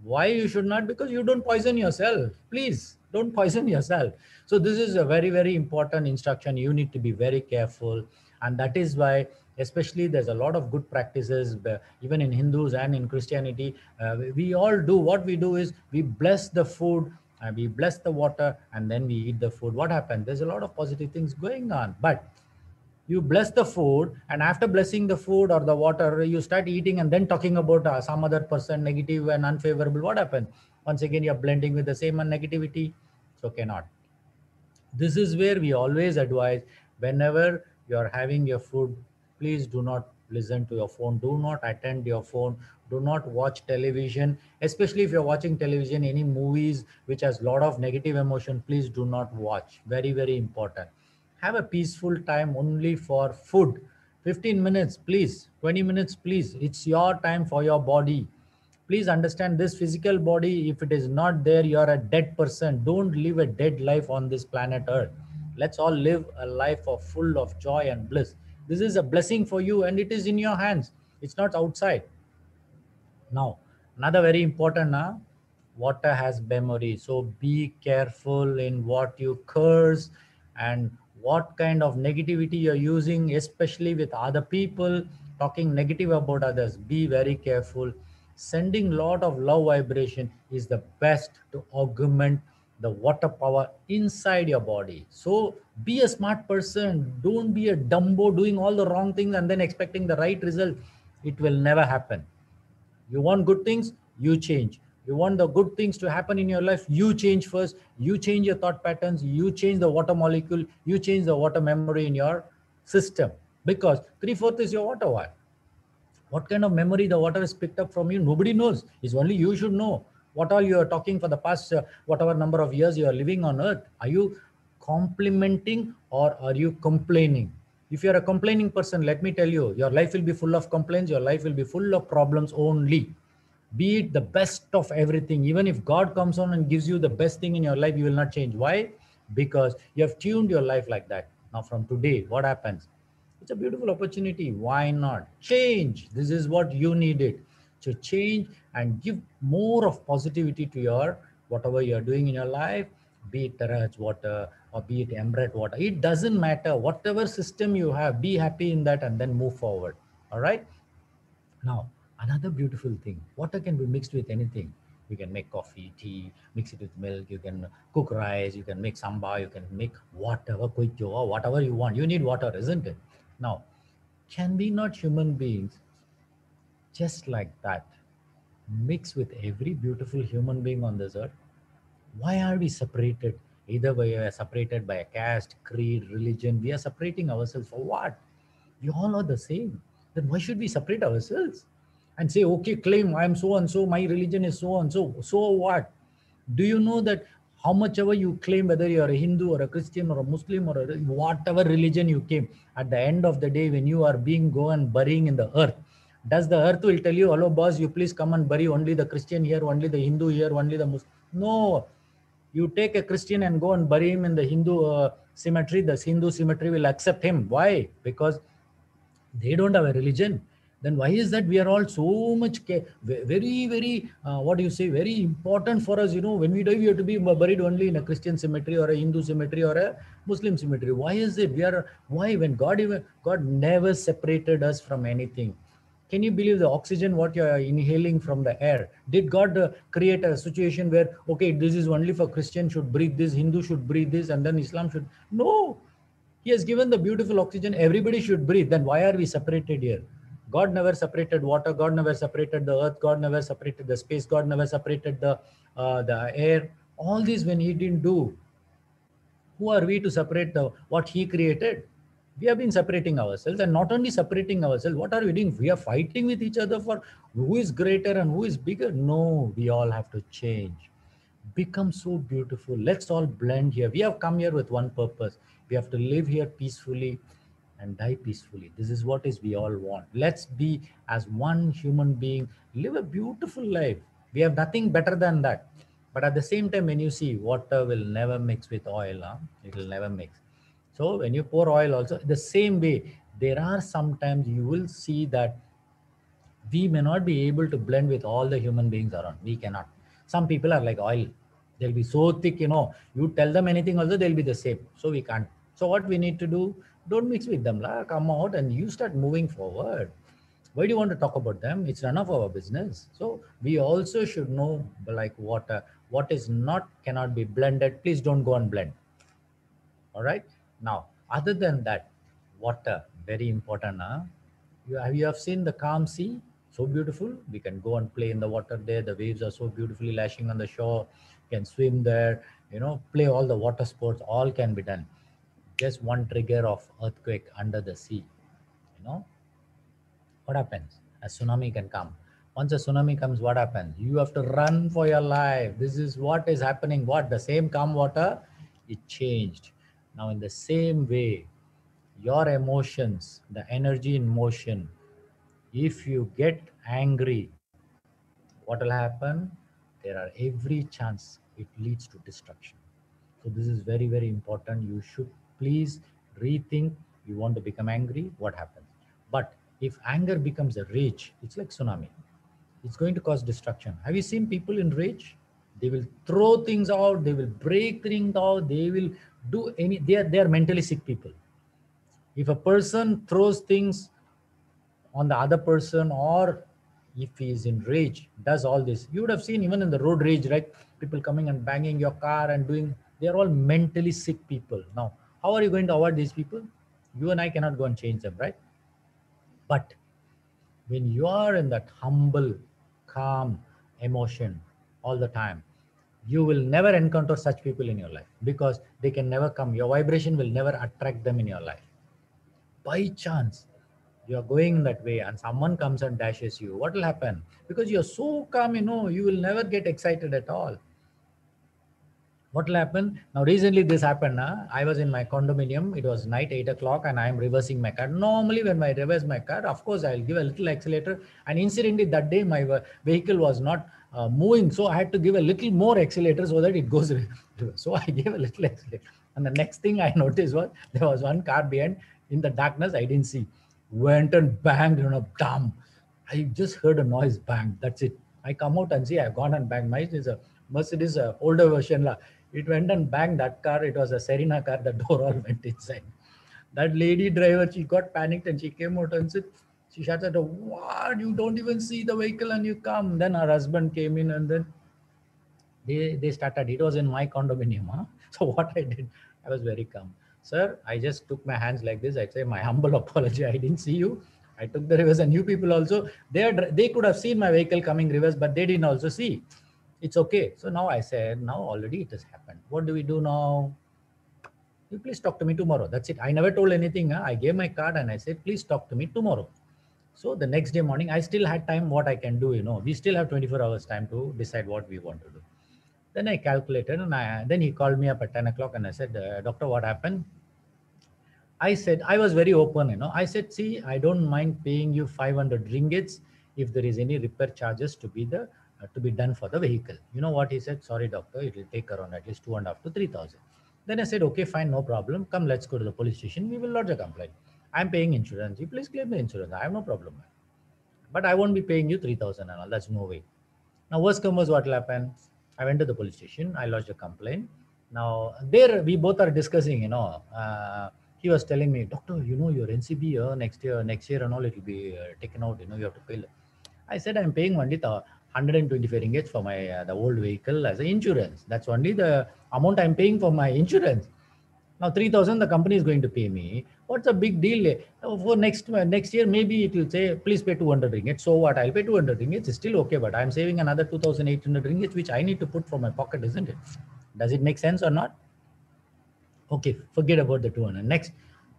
Why you should not? Because you don't poison yourself. Please don't poison yourself. So this is a very, very important instruction. You need to be very careful. And that is why, especially, there's a lot of good practices, even in Hindus and in Christianity. We all do, what we do is we bless the food, we bless the water, and then we eat the food. What happens? There's a lot of positive things going on. But you bless the food, and after blessing the food or the water, you start eating and then talking about some other person negative and unfavorable. What happens? Once again, you're blending with the same negativity. So cannot. This is where we always advise, whenever you're having your food, please do not listen to your phone, do not attend your phone, do not watch television, especially if you're watching television, any movies which has a lot of negative emotion, please do not watch. Very, very important. Have a peaceful time only for food. 15 minutes please, 20 minutes please. It's your time for your body. Please understand, this physical body, if it is not there, you are a dead person. Don't live a dead life on this planet Earth. Let's all live a life of full of joy and bliss. This is a blessing for you, and it is in your hands. It's not outside. Now, another very important, water has memory. So be careful in what you curse and what kind of negativity you're using, especially with other people, talking negative about others. Be very careful. Sending lot of love vibration is the best to augment the water power inside your body. So be a smart person. Don't be a dumbo doing all the wrong things and then expecting the right result. It will never happen. You want good things, you change. You want the good things to happen in your life, you change first. You change your thought patterns, you change the water molecule, you change the water memory in your system. Because 3/4 is your water. What kind of memory the water is picked up from you, nobody knows. It's only you should know. What all you are talking for the past whatever number of years you are living on earth, are you complimenting or are you complaining? If you're a complaining person, let me tell you, your life will be full of complaints, your life will be full of problems only. Be it the best of everything. Even if God comes on and gives you the best thing in your life, you will not change. Why? Because you have tuned your life like that. Now from today, what happens? It's a beautiful opportunity. Why not? Change. This is what you needed. So change and give more of positivity to your whatever you're doing in your life, be it Taraj water or be it Emret water. It doesn't matter. Whatever system you have, be happy in that and then move forward. All right. Now, another beautiful thing, water can be mixed with anything. You can make coffee, tea, mix it with milk, you can cook rice, you can make sambar, you can make whatever, or whatever you want. You need water, isn't it? Now, can we not human beings just like that mix with every beautiful human being on this earth? Why are we separated? Either we are separated by a caste, creed, religion. We are separating ourselves for what? We all are the same. Then why should we separate ourselves and say, okay, claim I'm so and so, my religion is so and so. So what? Do you know that how much ever you claim, whether you are a Hindu or a Christian or a Muslim or whatever religion you came, at the end of the day, when you are being go and burying in the earth, does the earth will tell you, hello boss, you please come and bury only the Christian here, only the Hindu here, only the Muslim? No, you take a Christian and go and bury him in the Hindu cemetery, the Hindu cemetery will accept him. Why? Because they don't have a religion. Then why is that we are all so much very very what do you say, very important for us? When we die, we have to be buried only in a Christian cemetery or a Hindu cemetery or a Muslim cemetery. Why is it we are, why, when God never separated us from anything? Can you believe the oxygen what you are inhaling from the air? Did God create a situation where, okay, this is only for Christian should breathe this, Hindu should breathe this, and then Islam should? No. He has given the beautiful oxygen. Everybody should breathe. Then why are we separated here? God never separated water. God never separated the earth. God never separated the space. God never separated the air. All this when He didn't do, who are we to separate what He created? We have been separating ourselves, and not only separating ourselves, what are we doing? We are fighting with each other for who is greater and who is bigger. No, we all have to change, become so beautiful. Let's all blend here. We have come here with one purpose. We have to live here peacefully and die peacefully. This is what is we all want. Let's be as one human being, live a beautiful life. We have nothing better than that. But at the same time, when you see water will never mix with oil, huh? It will never mix. So when you pour oil also, the same way, there are sometimes you will see that we may not be able to blend with all the human beings around. We cannot. Some people are like oil. They'll be so thick, you tell them anything also, they'll be the same. So we can't. So what we need to do, don't mix with them. Come out and you start moving forward. Why do you want to talk about them? It's none of our business. So we also should know like what is not, cannot be blended. Please don't go and blend. All right. Now, other than that, water, very important. Huh? You have seen the calm sea? So beautiful. We can go and play in the water there. The waves are so beautifully lashing on the shore. You can swim there, play all the water sports, all can be done. Just one trigger of earthquake under the sea. What happens? A tsunami can come. Once a tsunami comes, what happens? You have to run for your life. This is what is happening. What? The same calm water, it changed. Now, in the same way, your emotions, the energy in motion, if you get angry, what will happen? There are every chance it leads to destruction. So this is very, very important. You should please rethink. You want to become angry, what happens? But if anger becomes a rage, it's like tsunami. It's going to cause destruction. Have you seen people in rage? They will throw things out. They will break things out. They will do any. They are mentally sick people. If a person throws things on the other person, or if he is in rage, does all this, you would have seen even in the road rage, right? People coming and banging your car and doing, they are all mentally sick people. Now, how are you going to avoid these people? You and I cannot go and change them, right? But when you are in that humble, calm emotion all the time, you will never encounter such people in your life, because they can never come. Your vibration will never attract them in your life. By chance, you are going that way and someone comes and dashes you, what will happen? Because you're so calm, you will never get excited at all. What will happen? Now, recently this happened. I was in my condominium. It was night, 8 o'clock, and I am reversing my car. Normally, when I reverse my car, of course, I'll give a little accelerator. And incidentally, that day, my vehicle was not moving. So I had to give a little more accelerator so that it goes reverse. So I gave a little accelerator. And the next thing I noticed was there was one car behind. In the darkness, I didn't see. Went and banged, damn. I just heard a noise, bang. That's it. I come out and see I've gone and banged. Mine is a Mercedes older version. La. It went and banged that car. It was a Serena car. The door all went inside. That lady driver, she got panicked and she came out and said, she shouted at her, what? You don't even see the vehicle and you come. Then her husband came in and then they started. It was in my condominium. Huh? So what I did, I was very calm. Sir, I just took my hands like this. I say my humble apology. I didn't see you. I took the reverse, and you people also, they could have seen my vehicle coming reverse, but they didn't also see. It's okay. So now I said, now already it has happened. What do we do now? You please talk to me tomorrow. That's it. I never told anything. Huh? I gave my card and I said, please talk to me tomorrow. So the next day morning, I still had time. What I can do, we still have 24 hours time to decide what we want to do. Then I calculated, and then he called me up at 10 o'clock and I said, doctor, what happened? I said, I was very open. I said, see, I don't mind paying you 500 ringgits if there is any repair charges to be done for the vehicle. You know what he said? Sorry, doctor, it will take around at least 2.5 to 3,000. Then I said, okay, fine, no problem. Come, let's go to the police station. We will lodge a complaint. I'm paying insurance. You please claim the insurance. I have no problem. But I won't be paying you 3,000 and all. That's no way. Now, worst come what will happen? I went to the police station. I lodged a complaint. Now, there we both are discussing, he was telling me, doctor, your NCB next year and all, it will be taken out, you have to pay. I said, I'm paying only the 125 ringgit for my the old vehicle as an insurance. That's only the amount I'm paying for my insurance. Now 3,000 the company is going to pay me. What's a big deal? For next year, maybe it will say, please pay 200 ringgit. So what? I'll pay 200 ringgit. It's still okay, but I'm saving another 2,800 ringgit, which I need to put from my pocket, isn't it? Does it make sense or not? Okay, forget about the 200. Next,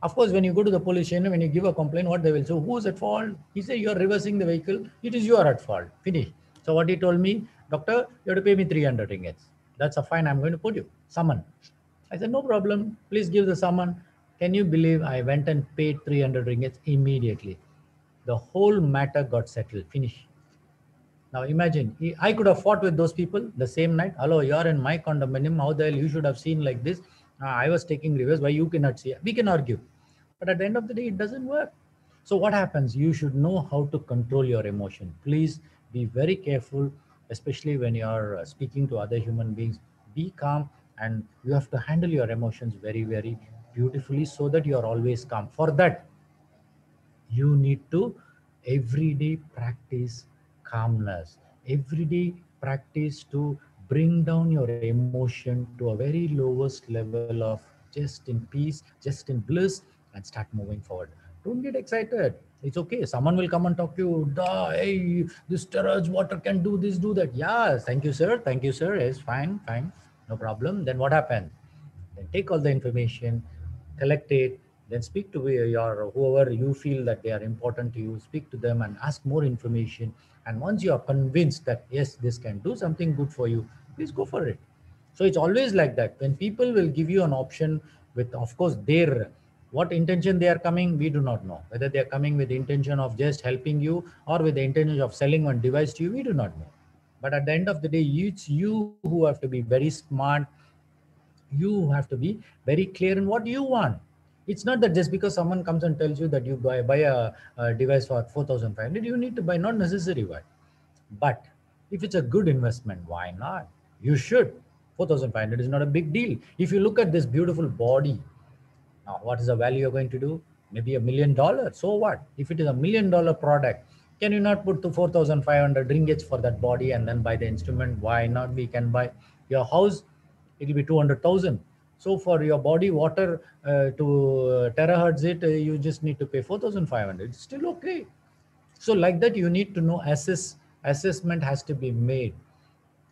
of course, when you go to the police station, when you give a complaint, what they will say, who's at fault? He said, you're reversing the vehicle. It is you are at fault. Finish. So what he told me, doctor, you have to pay me 300 ringgits. That's a fine I'm going to put you. Summon. I said, no problem. Please give the summon. Can you believe I went and paid 300 ringgits immediately? The whole matter got settled. Finish. Now imagine, I could have fought with those people the same night. Hello, you're in my condominium. How the hell you should have seen like this? I was taking reverse. Why you cannot see? We can argue. But at the end of the day, it doesn't work. So what happens? You should know how to control your emotion. Please be very careful, especially when you're speaking to other human beings. Be calm, and you have to handle your emotions very, very beautifully so that you're always calm. For that, you need to everyday practice calmness, everyday practice to bring down your emotion to a very lowest level of just in peace, just in bliss, and start moving forward. Don't get excited. It's okay. Someone will come and talk to you. Hey, this terrage water can do this, do that. Yeah, thank you, sir. Thank you, sir. Yes, fine, fine. No problem. Then what happens? Then take all the information, collect it, then speak to your whoever you feel that they are important to you. Speak to them and ask more information. And once you are convinced that yes, this can do something good for you, please go for it. So it's always like that. When people will give you an option with, of course, their what intention they are coming, we do not know. Whether they are coming with the intention of just helping you or with the intention of selling one device to you, we do not know. But at the end of the day, it's you who have to be very smart. You have to be very clear in what you want. It's not that just because someone comes and tells you that you buy a device for 4,500, you need to buy, not necessary why. But if it's a good investment, why not? You should. 4,500 is not a big deal. If you look at this beautiful body, now what is the value you're going to do? Maybe $1 million. So what? If it is $1 million product, can you not put to 4,500 ringgits for that body and then buy the instrument? Why not? We can buy your house, it will be 200,000. So for your body water to terahertz it, you just need to pay 4,500. It's still okay. So like that, you need to know assessment has to be made.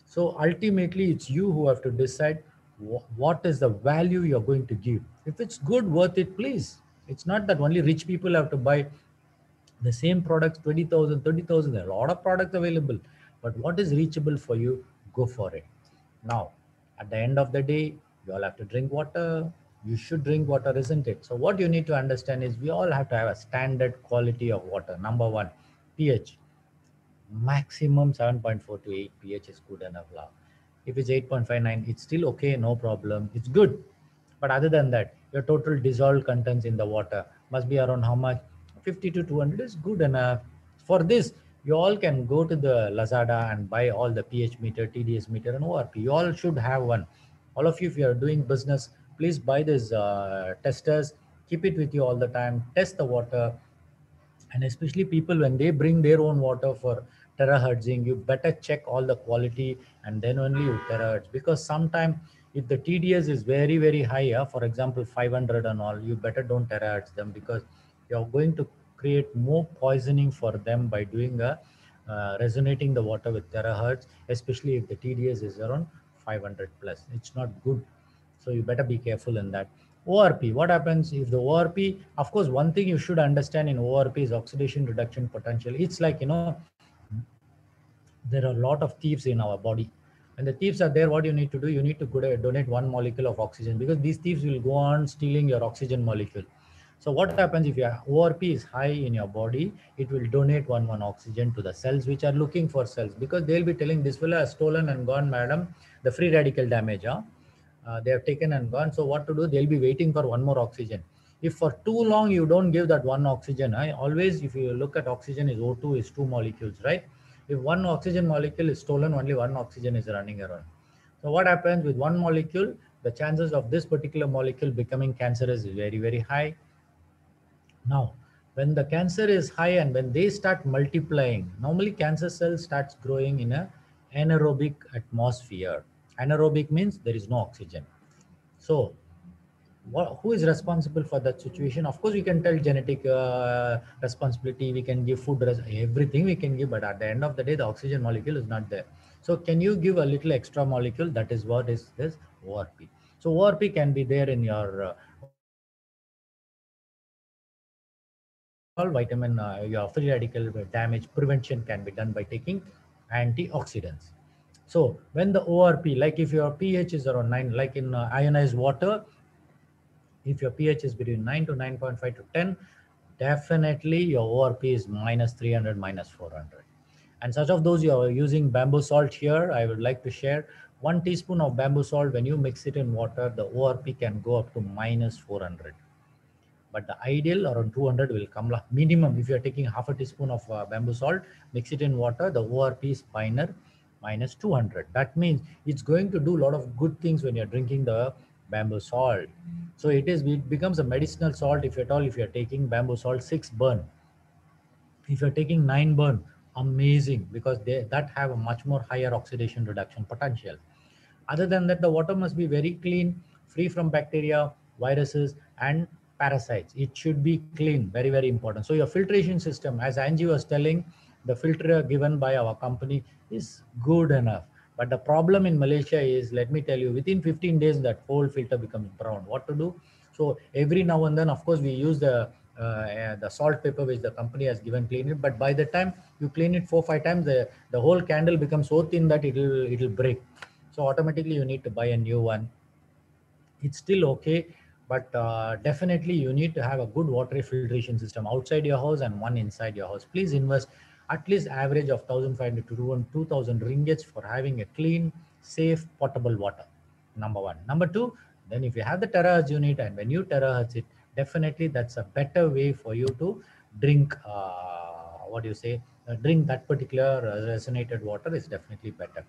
So ultimately, it's you who have to decide what is the value you're going to give. If it's good, worth it, please. It's not that only rich people have to buy the same products, 20,000, 30,000. There are a lot of products available. But what is reachable for you, go for it. Now, at the end of the day, you all have to drink water. You should drink water, isn't it? So what you need to understand is we all have to have a standard quality of water. Number one, pH. Maximum 7.4 to 8 pH is good enough now. If it's 8.59, it's still okay, no problem. It's good. But other than that, your total dissolved contents in the water must be around how much? 50 to 200 is good enough. For this, you all can go to the Lazada and buy all the pH meter, TDS meter, and ORP. You all should have one. All of you, if you are doing business, please buy these testers. Keep it with you all the time. Test the water, and especially people when they bring their own water for terahertzing, you better check all the quality and then only you terahertz, because sometimes if the TDS is very very high, for example 500 and all, you better don't terahertz them, because you're going to create more poisoning for them by doing a resonating the water with terahertz, especially if the TDS is around 500 plus. It's not good, so you better be careful in that. ORP, what happens if the ORP, of course, one thing you should understand in ORP is oxidation reduction potential. It's like, there are a lot of thieves in our body. When the thieves are there, what you need to do, you need to donate one molecule of oxygen, because these thieves will go on stealing your oxygen molecule. So what happens if your ORP is high in your body, it will donate one oxygen to the cells which are looking for cells, because they'll be telling this fellow has stolen and gone, madam, the free radical damage. They have taken and gone. So what to do? They'll be waiting for one more oxygen. If for too long you don't give that one oxygen, always if you look at oxygen is O2 is two molecules, right? If one oxygen molecule is stolen, only one oxygen is running around. So what happens with one molecule? The chances of this particular molecule becoming cancerous is very, very high. Now, when the cancer is high and when they start multiplying, normally cancer cells starts growing in a anaerobic atmosphere. Anaerobic means there is no oxygen. So who is responsible for that situation? Of course, we can tell genetic responsibility, we can give food, everything we can give, but at the end of the day, the oxygen molecule is not there. So can you give a little extra molecule? That is what is this ORP. So ORP can be there in your and all vitamin, your free radical damage prevention can be done by taking antioxidants. So when the ORP, like if your pH is around 9, like in ionized water, if your pH is between 9 to 9.5 to 10, definitely your ORP is minus 300, minus 400. And such of those you are using bamboo salt here, I would like to share 1 teaspoon of bamboo salt. When you mix it in water, the ORP can go up to minus 400. But the ideal around 200 will come minimum. If you are taking half a teaspoon of bamboo salt, mix it in water, the ORP is minus 200. That means it's going to do a lot of good things when you're drinking the bamboo salt. So it becomes a medicinal salt. If at all, if you're taking bamboo salt, 6 burn. If you're taking 9 burn, amazing, because that have a much more higher oxidation reduction potential. Other than that, the water must be very clean, free from bacteria, viruses, and parasites. It should be clean, very, very important. So your filtration system, as Angie was telling, the filter given by our company is good enough. But the problem in Malaysia is, let me tell you, within 15 days, that whole filter becomes brown. What to do? So every now and then, of course, we use the salt paper which the company has given, clean it. But by the time you clean it 4-5 times, the whole candle becomes so thin that it'll break. So automatically you need to buy a new one. It's still okay, but definitely you need to have a good water filtration system outside your house and one inside your house. Please invest at least average of 1,500 to 2,000 ringgits for having a clean, safe, potable water. Number one. Number two, then if you have the terahertz unit and when you terahertz it, definitely that's a better way for you to drink. What do you say? Drink that particular resonated water is definitely better,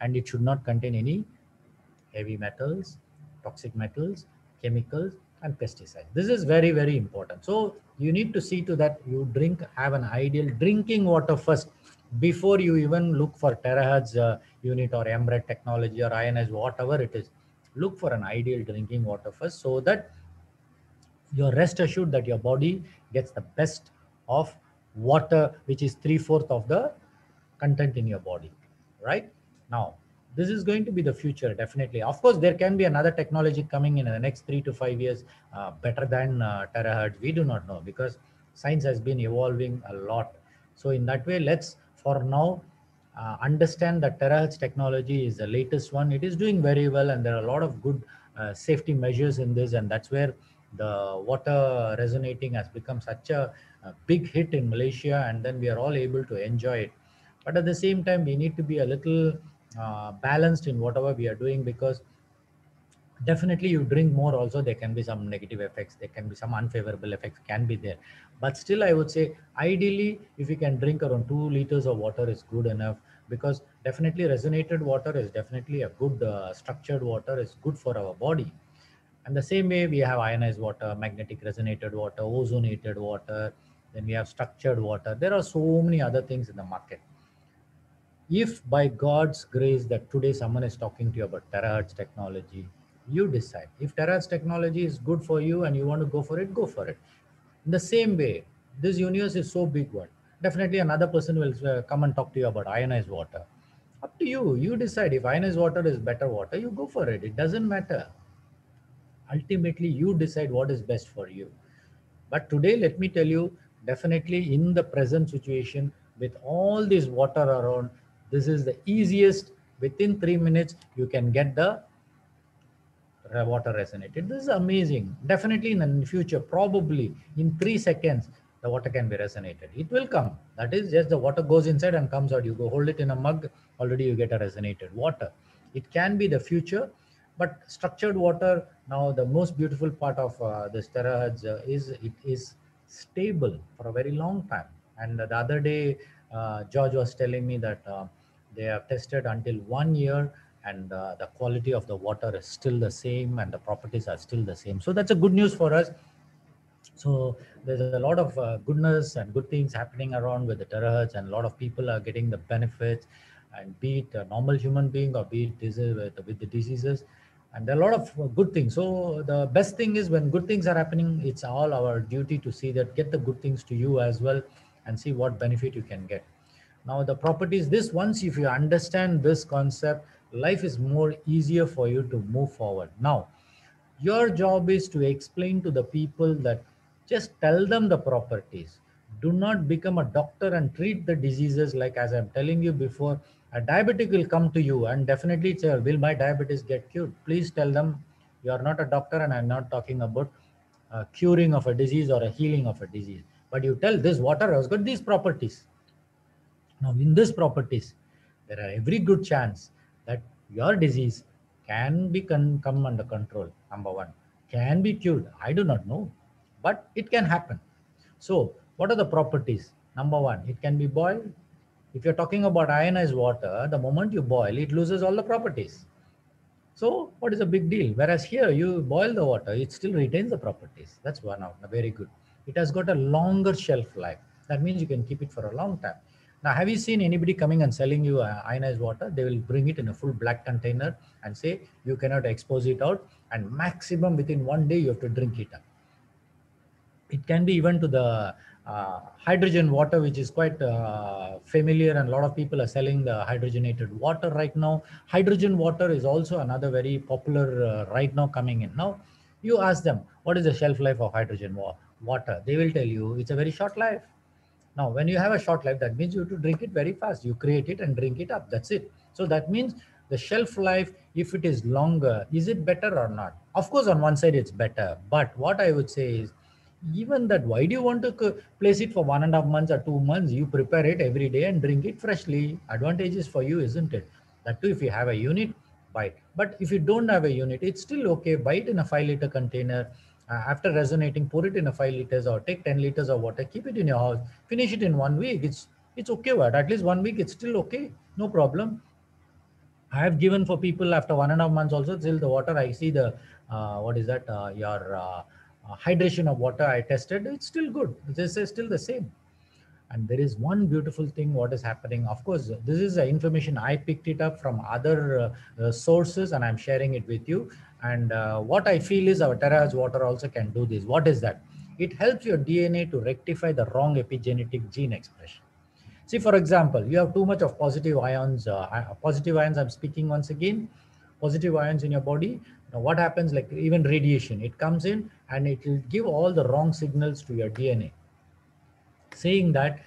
and it should not contain any heavy metals, toxic metals, chemicals, and pesticides. This is very, very important. So you need to see to that you have an ideal drinking water first before you even look for terahertz unit or MRED technology or ionized, whatever it is. Look for an ideal drinking water first, so that you're rest assured that your body gets the best of water, which is 3/4 of the content in your body. Right now, this is going to be the future, definitely. Of course, there can be another technology coming in the next 3 to 5 years, better than terahertz. We do not know, because science has been evolving a lot. So in that way, let's for now understand that terahertz technology is the latest one. It is doing very well, and there are a lot of good safety measures in this, and that's where the water resonating has become such a big hit in Malaysia, and then we are all able to enjoy it. But at the same time, we need to be a little balanced in whatever we are doing, because Definitely you drink more also, there can be some negative effects, there can be some unfavorable effects can be there, but still I would say ideally if you can drink around 2 liters of water is good enough, because definitely resonated water is definitely a good structured water is good for our body. And the same way we have ionized water, magnetic resonated water, ozonated water, then we have structured water. There are so many other things in the market. If by God's grace that today someone is talking to you about terahertz technology, you decide. If terahertz technology is good for you and you want to go for it, go for it. In the same way, this universe is so big one. Definitely another person will come and talk to you about ionized water. Up to you. You decide if ionized water is better water, you go for it. It doesn't matter. Ultimately, you decide what is best for you. But today, let me tell you, definitely in the present situation, with all this water around, this is the easiest. Within 3 minutes, you can get the water resonated. This is amazing. Definitely in the future, probably in 3 seconds, the water can be resonated. It will come. That is just the water goes inside and comes out. You go hold it in a mug, already you get a resonated water. It can be the future, but structured water, now the most beautiful part of this terahertz is it is stable for a very long time. And the other day, George was telling me that they have tested until 1 year, and the quality of the water is still the same and the properties are still the same. So that's a good news for us. So there's a lot of goodness and good things happening around with the terahertz, and a lot of people are getting the benefits, and be it a normal human being or be it disease with the diseases, and there are a lot of good things. So the best thing is when good things are happening, it's all our duty to see that, get the good things to you as well, and see what benefit you can get. Now the properties, this once if you understand this concept, life is more easier for you to move forward. Now your job is to explain to the people that, just tell them the properties. Do not become a doctor and treat the diseases. Like as I'm telling you before, a diabetic will come to you and definitely say, will my diabetes get cured? Please tell them you are not a doctor and I'm not talking about curing of a disease or a healing of a disease. But you tell this water has got these properties. Now, in these properties, there are every good chance that your disease can be come under control. Number one, can be cured. I do not know, but it can happen. So, what are the properties? Number one, it can be boiled. If you're talking about ionized water, the moment you boil, it loses all the properties. So, what is a big deal? Whereas here, you boil the water, it still retains the properties. That's one out. Very good. It has got a longer shelf life. That means you can keep it for a long time. Now, have you seen anybody coming and selling you ionized water? They will bring it in a full black container and say you cannot expose it out, and maximum within 1 day you have to drink it up. It can be even to the hydrogen water, which is quite familiar, and a lot of people are selling the hydrogenated water right now. Hydrogen water is also another very popular right now coming in. Now you ask them what is the shelf life of hydrogen water, they will tell you it's a very short life. Now, when you have a short life, that means you have to drink it very fast. You create it and drink it up. That's it. So that means the shelf life, if it is longer, is it better or not? Of course, on one side it's better. But what I would say is, even that, why do you want to place it for 1.5 months or 2 months? You prepare it every day and drink it freshly. Advantages for you, isn't it? That too, if you have a unit, buy it. But if you don't have a unit, it's still okay. Buy it in a 5 liter container. After resonating, pour it in a 5 liters or take 10 liters of water, keep it in your house, finish it in 1 week. It's okay. What? At least 1 week, it's still okay. No problem. I have given for people after 1.5 months also, till the water I see the what is that your hydration of water I tested, it's still good. This is still the same. And there is one beautiful thing what is happening. Of course, this is information I picked it up from other sources and I'm sharing it with you. And what I feel is our terahertz water also can do this. What is that? It helps your DNA to rectify the wrong epigenetic gene expression. See, for example, you have too much of positive ions. Positive ions, I'm speaking once again, positive ions in your body. Now, what happens, like even radiation, it comes in and it will give all the wrong signals to your DNA, saying that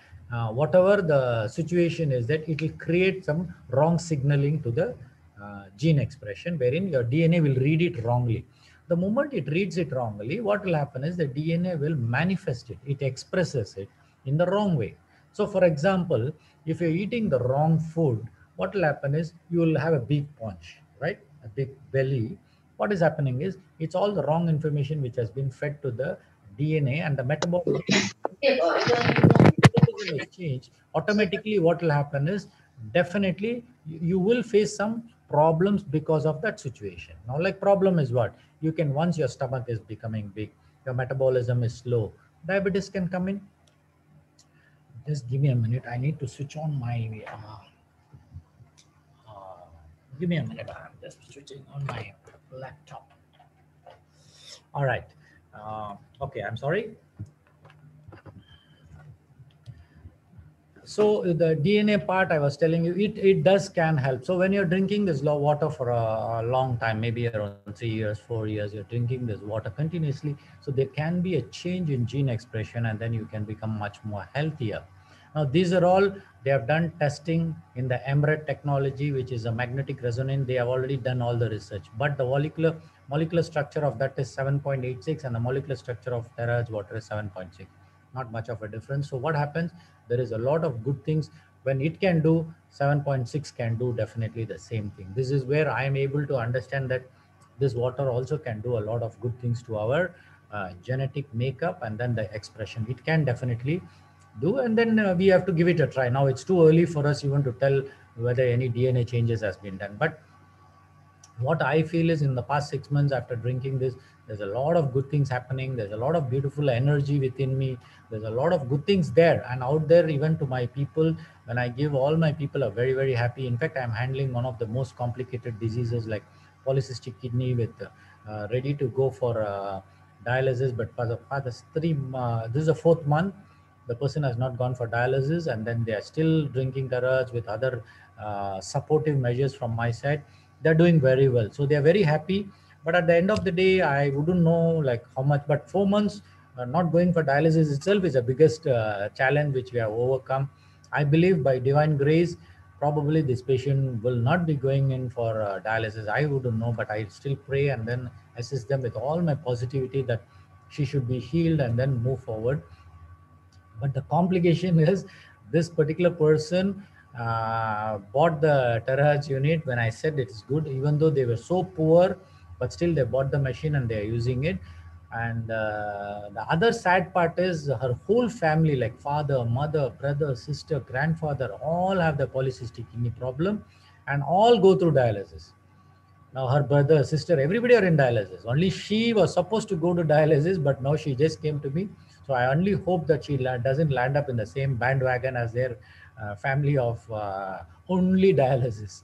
whatever the situation is, that it will create some wrong signaling to the gene expression, wherein your DNA will read it wrongly. The moment it reads it wrongly, what will happen is the DNA will manifest it, it expresses it in the wrong way. So for example, if you're eating the wrong food, what will happen is you will have a big paunch, right? A big belly, what is happening is it's all the wrong information which has been fed to the DNA, and the metabolism is changed. Automatically, what will happen is definitely you will face some problems because of that situation. Now, like problem is what? You can, once your stomach is becoming big, your metabolism is slow, diabetes can come in. Just give me a minute. I need to switch on my. Give me a minute. I'm just switching on my laptop. All right. Okay. I'm sorry. So the DNA part I was telling you, it does can help. So when you're drinking this water for a long time, maybe around 3 years, 4 years, you're drinking this water continuously. So there can be a change in gene expression, and then you can become much more healthier. Now these are all, they have done testing in the MRET technology, which is a magnetic resonance. They have already done all the research, but the molecular structure of that is 7.86, and the molecular structure of terahertz water is 7.6. Not much of a difference. So what happens? There is a lot of good things. When it can do, 7.6 can do definitely the same thing. This is where I am able to understand that this water also can do a lot of good things to our genetic makeup, and then the expression it can definitely do. And then we have to give it a try. Now it's too early for us even to tell whether any DNA changes has been done, but what I feel is in the past 6 months after drinking this, there's a lot of good things happening. There's a lot of beautiful energy within me. There's a lot of good things there and out there, even to my people. When I give, all my people are very, very happy. In fact, I'm handling one of the most complicated diseases like polycystic kidney with ready to go for dialysis. But for the past this is the fourth month, the person has not gone for dialysis, and then they are still drinking Taraj with other supportive measures from my side. They're doing very well, so they are very happy. But at the end of the day, I wouldn't know like how much, but 4 months not going for dialysis itself is the biggest challenge which we have overcome. I believe by divine grace, probably this patient will not be going in for dialysis. I wouldn't know, but I still pray and then assist them with all my positivity that she should be healed and then move forward. But the complication is this particular person bought the terahertz unit when I said it is good, even though they were so poor, but still they bought the machine and they are using it. And the other sad part is her whole family, like father, mother, brother, sister, grandfather, all have the polycystic kidney problem and all go through dialysis. Now her brother, sister, everybody are in dialysis. Only she was supposed to go to dialysis, but now she just came to me. So I only hope that she doesn't land up in the same bandwagon as their family of only dialysis.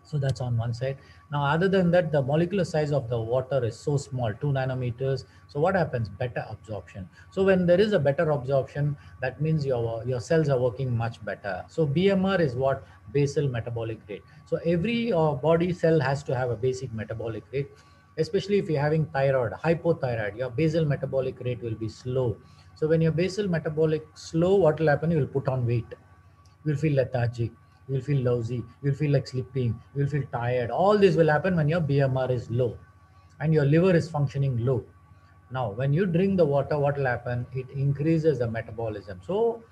So that's on one side. Now, other than that, the molecular size of the water is so small, 2 nanometers. So what happens? Better absorption. So when there is a better absorption, that means your cells are working much better. So BMR is what? Basal metabolic rate. So every body cell has to have a basic metabolic rate, especially if you're having thyroid, hypothyroid, your basal metabolic rate will be slow. So when your basal metabolic slow, what will happen? You will put on weight. You will feel lethargic, you will feel lousy, you will feel like sleeping, you will feel tired. All this will happen when your BMR is low and your liver is functioning low. Now, when you drink the water, what will happen? It increases the metabolism. So,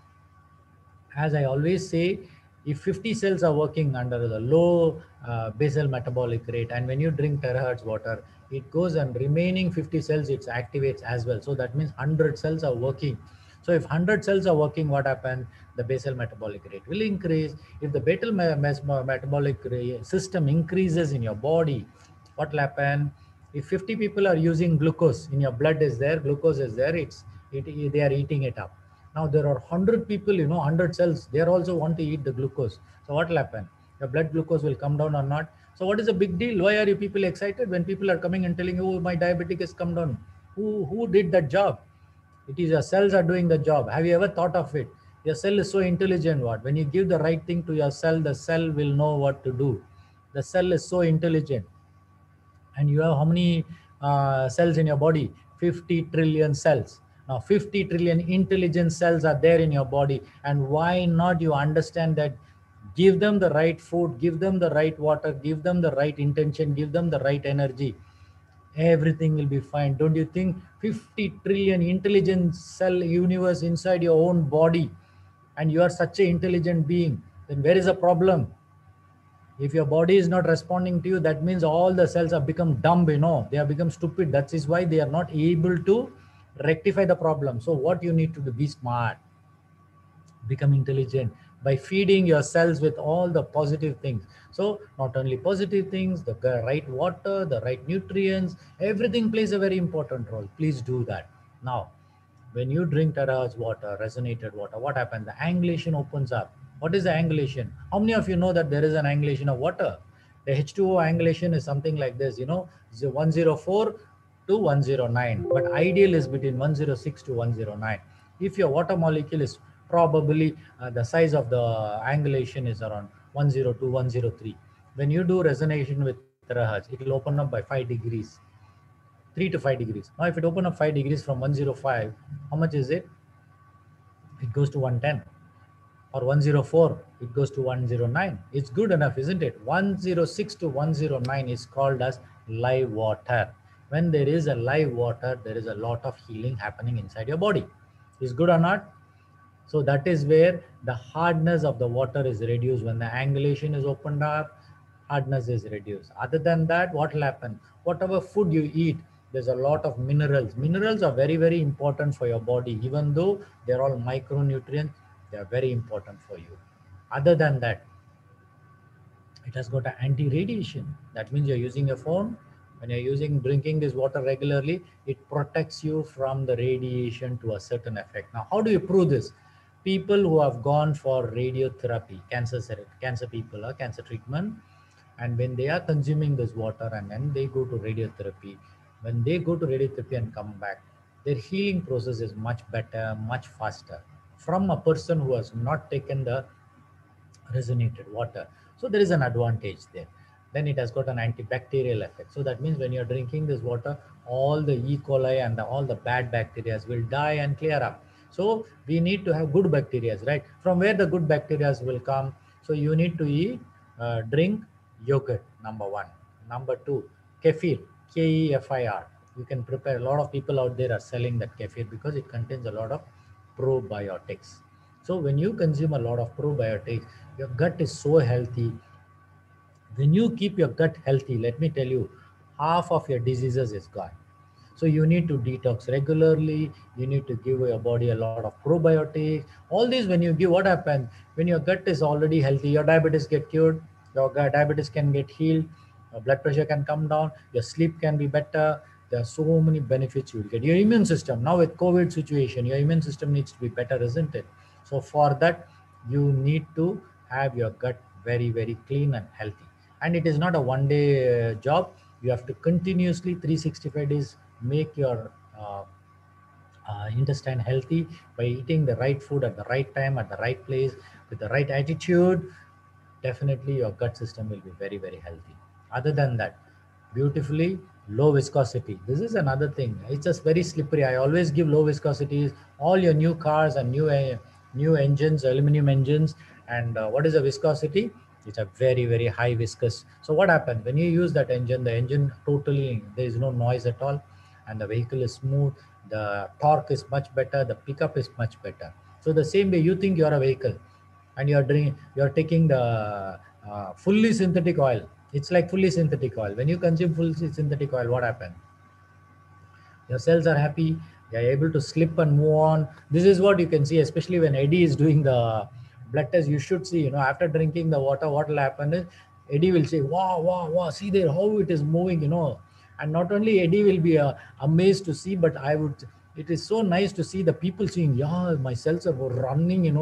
as I always say, if 50 cells are working under the low basal metabolic rate, and when you drink terahertz water, it goes and remaining 50 cells, it activates as well. So that means 100 cells are working. So if 100 cells are working, what happens? The basal metabolic rate will increase. If the basal metabolic system increases in your body, what will happen? If 50 people are using glucose, in your blood is there, glucose is there, they are eating it up. Now there are 100 people, 100 cells, they are also want to eat the glucose. So what will happen? Your blood glucose will come down or not? So what is the big deal? Why are you people excited when people are coming and telling you, oh, my diabetic has come down? Who did that job? It is your cells are doing the job. Have you ever thought of it? Your cell is so intelligent. What? When you give the right thing to your cell, the cell will know what to do. The cell is so intelligent. And you have how many cells in your body? 50 trillion cells. Now 50 trillion intelligent cells are there in your body, and why not you understand that? Give them the right food, give them the right water, give them the right intention, give them the right energy, everything will be fine. Don't you think? 50 trillion intelligent cell universe inside your own body, and you are such an intelligent being, then where is the problem? If your body is not responding to you, that means all the cells have become dumb, they have become stupid. That is why they are not able to rectify the problem. So what you need to do, be smart, become intelligent by feeding your cells with all the positive things. So not only positive things, the right water, the right nutrients, everything plays a very important role. Please do that. Now, when you drink Tara's water, resonated water, what happens? The angulation opens up. What is the angulation? How many of you know that there is an angulation of water? The H2O angulation is something like this, 104 to 109, but ideal is between 106 to 109. If your water molecule is probably the size of the angulation is around 102, 103. When you do resonation with terahertz, it will open up by 5 degrees, 3 to 5 degrees. Now, if it open up 5 degrees from 105, how much is it? It goes to 110. Or 104, it goes to 109. It's good enough, isn't it? 106 to 109 is called as live water. When there is a live water, there is a lot of healing happening inside your body. Is good or not? So that is where the hardness of the water is reduced. When the angulation is opened up, hardness is reduced. Other than that, what will happen? Whatever food you eat, there's a lot of minerals. Minerals are very, very important for your body. Even though they're all micronutrients, they are very important for you. Other than that, it has got an anti-radiation. That means you're using your phone. When you're drinking this water regularly, it protects you from the radiation to a certain effect. Now, how do you prove this? People who have gone for radiotherapy, cancer people or cancer treatment, and when they are consuming this water and then they go to radiotherapy, when they go to radiotherapy and come back, their healing process is much better, much faster from a person who has not taken the resonated water. So there is an advantage there. Then it has got an antibacterial effect. So that means when you're drinking this water, all the E. coli and all the bad bacteria will die and clear up. So we need to have good bacteria, right? From where the good bacteria will come? So you need to drink yogurt, number one. Number two, kefir, Kefir. You can prepare. A lot of people out there are selling that kefir because it contains a lot of probiotics. So when you consume a lot of probiotics, your gut is so healthy. When you keep your gut healthy, let me tell you, half of your diseases is gone. So you need to detox regularly. You need to give your body a lot of probiotics. All these, when you give, what happens? When your gut is already healthy, your diabetes get cured, your diabetes can get healed, your blood pressure can come down, your sleep can be better. There are so many benefits you will get. Your immune system, now with COVID situation, your immune system needs to be better, isn't it? So for that, you need to have your gut very, very clean and healthy. And it is not a one day job. You have to continuously 365 days make your intestine healthy by eating the right food at the right time, at the right place, with the right attitude. Definitely your gut system will be very, very healthy. Other than that, beautifully low viscosity. This is another thing. It's just very slippery. I always give low viscosities. All your new cars and new engines, aluminum engines, and what is the viscosity? It's a very, very high viscous. So what happens when you use that engine? The engine totally, there is no noise at all, and the vehicle is smooth. The torque is much better. The pickup is much better. So the same way you think you're a vehicle, and you're taking the fully synthetic oil. It's like fully synthetic oil. When you consume fully synthetic oil, what happens? Your cells are happy, they're able to slip and move on. This is what you can see, especially when Eddie is doing the blood test. You should see, after drinking the water, what will happen is Eddie will say, wow, wow, wow, see there how it is moving, and not only Eddie will be amazed to see, but it is so nice to see the people seeing, yeah, my cells are running,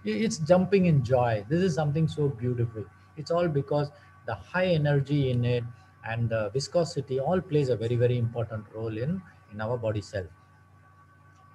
it's jumping in joy. This is something so beautiful. It's all because the high energy in it and the viscosity all plays a very, very important role in our body cell.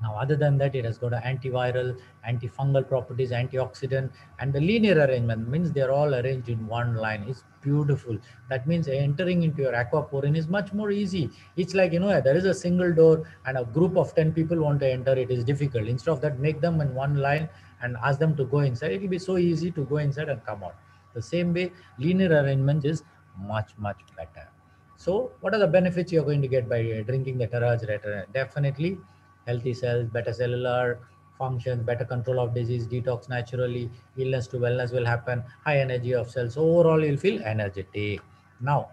Now, other than that, it has got an antiviral, antifungal properties, antioxidant, and the linear arrangement means they're all arranged in one line. It's beautiful. That means entering into your aquaporin is much more easy. It's like, there is a single door and a group of 10 people want to enter. It is difficult. Instead of that, make them in one line and ask them to go inside. It will be so easy to go inside and come out. The same way, linear arrangement is much, much better. So what are the benefits you're going to get by drinking the Taraj? Definitely healthy cells, better cellular functions, better control of disease, detox naturally, illness to wellness will happen, high energy of cells. So overall, you'll feel energetic. Now,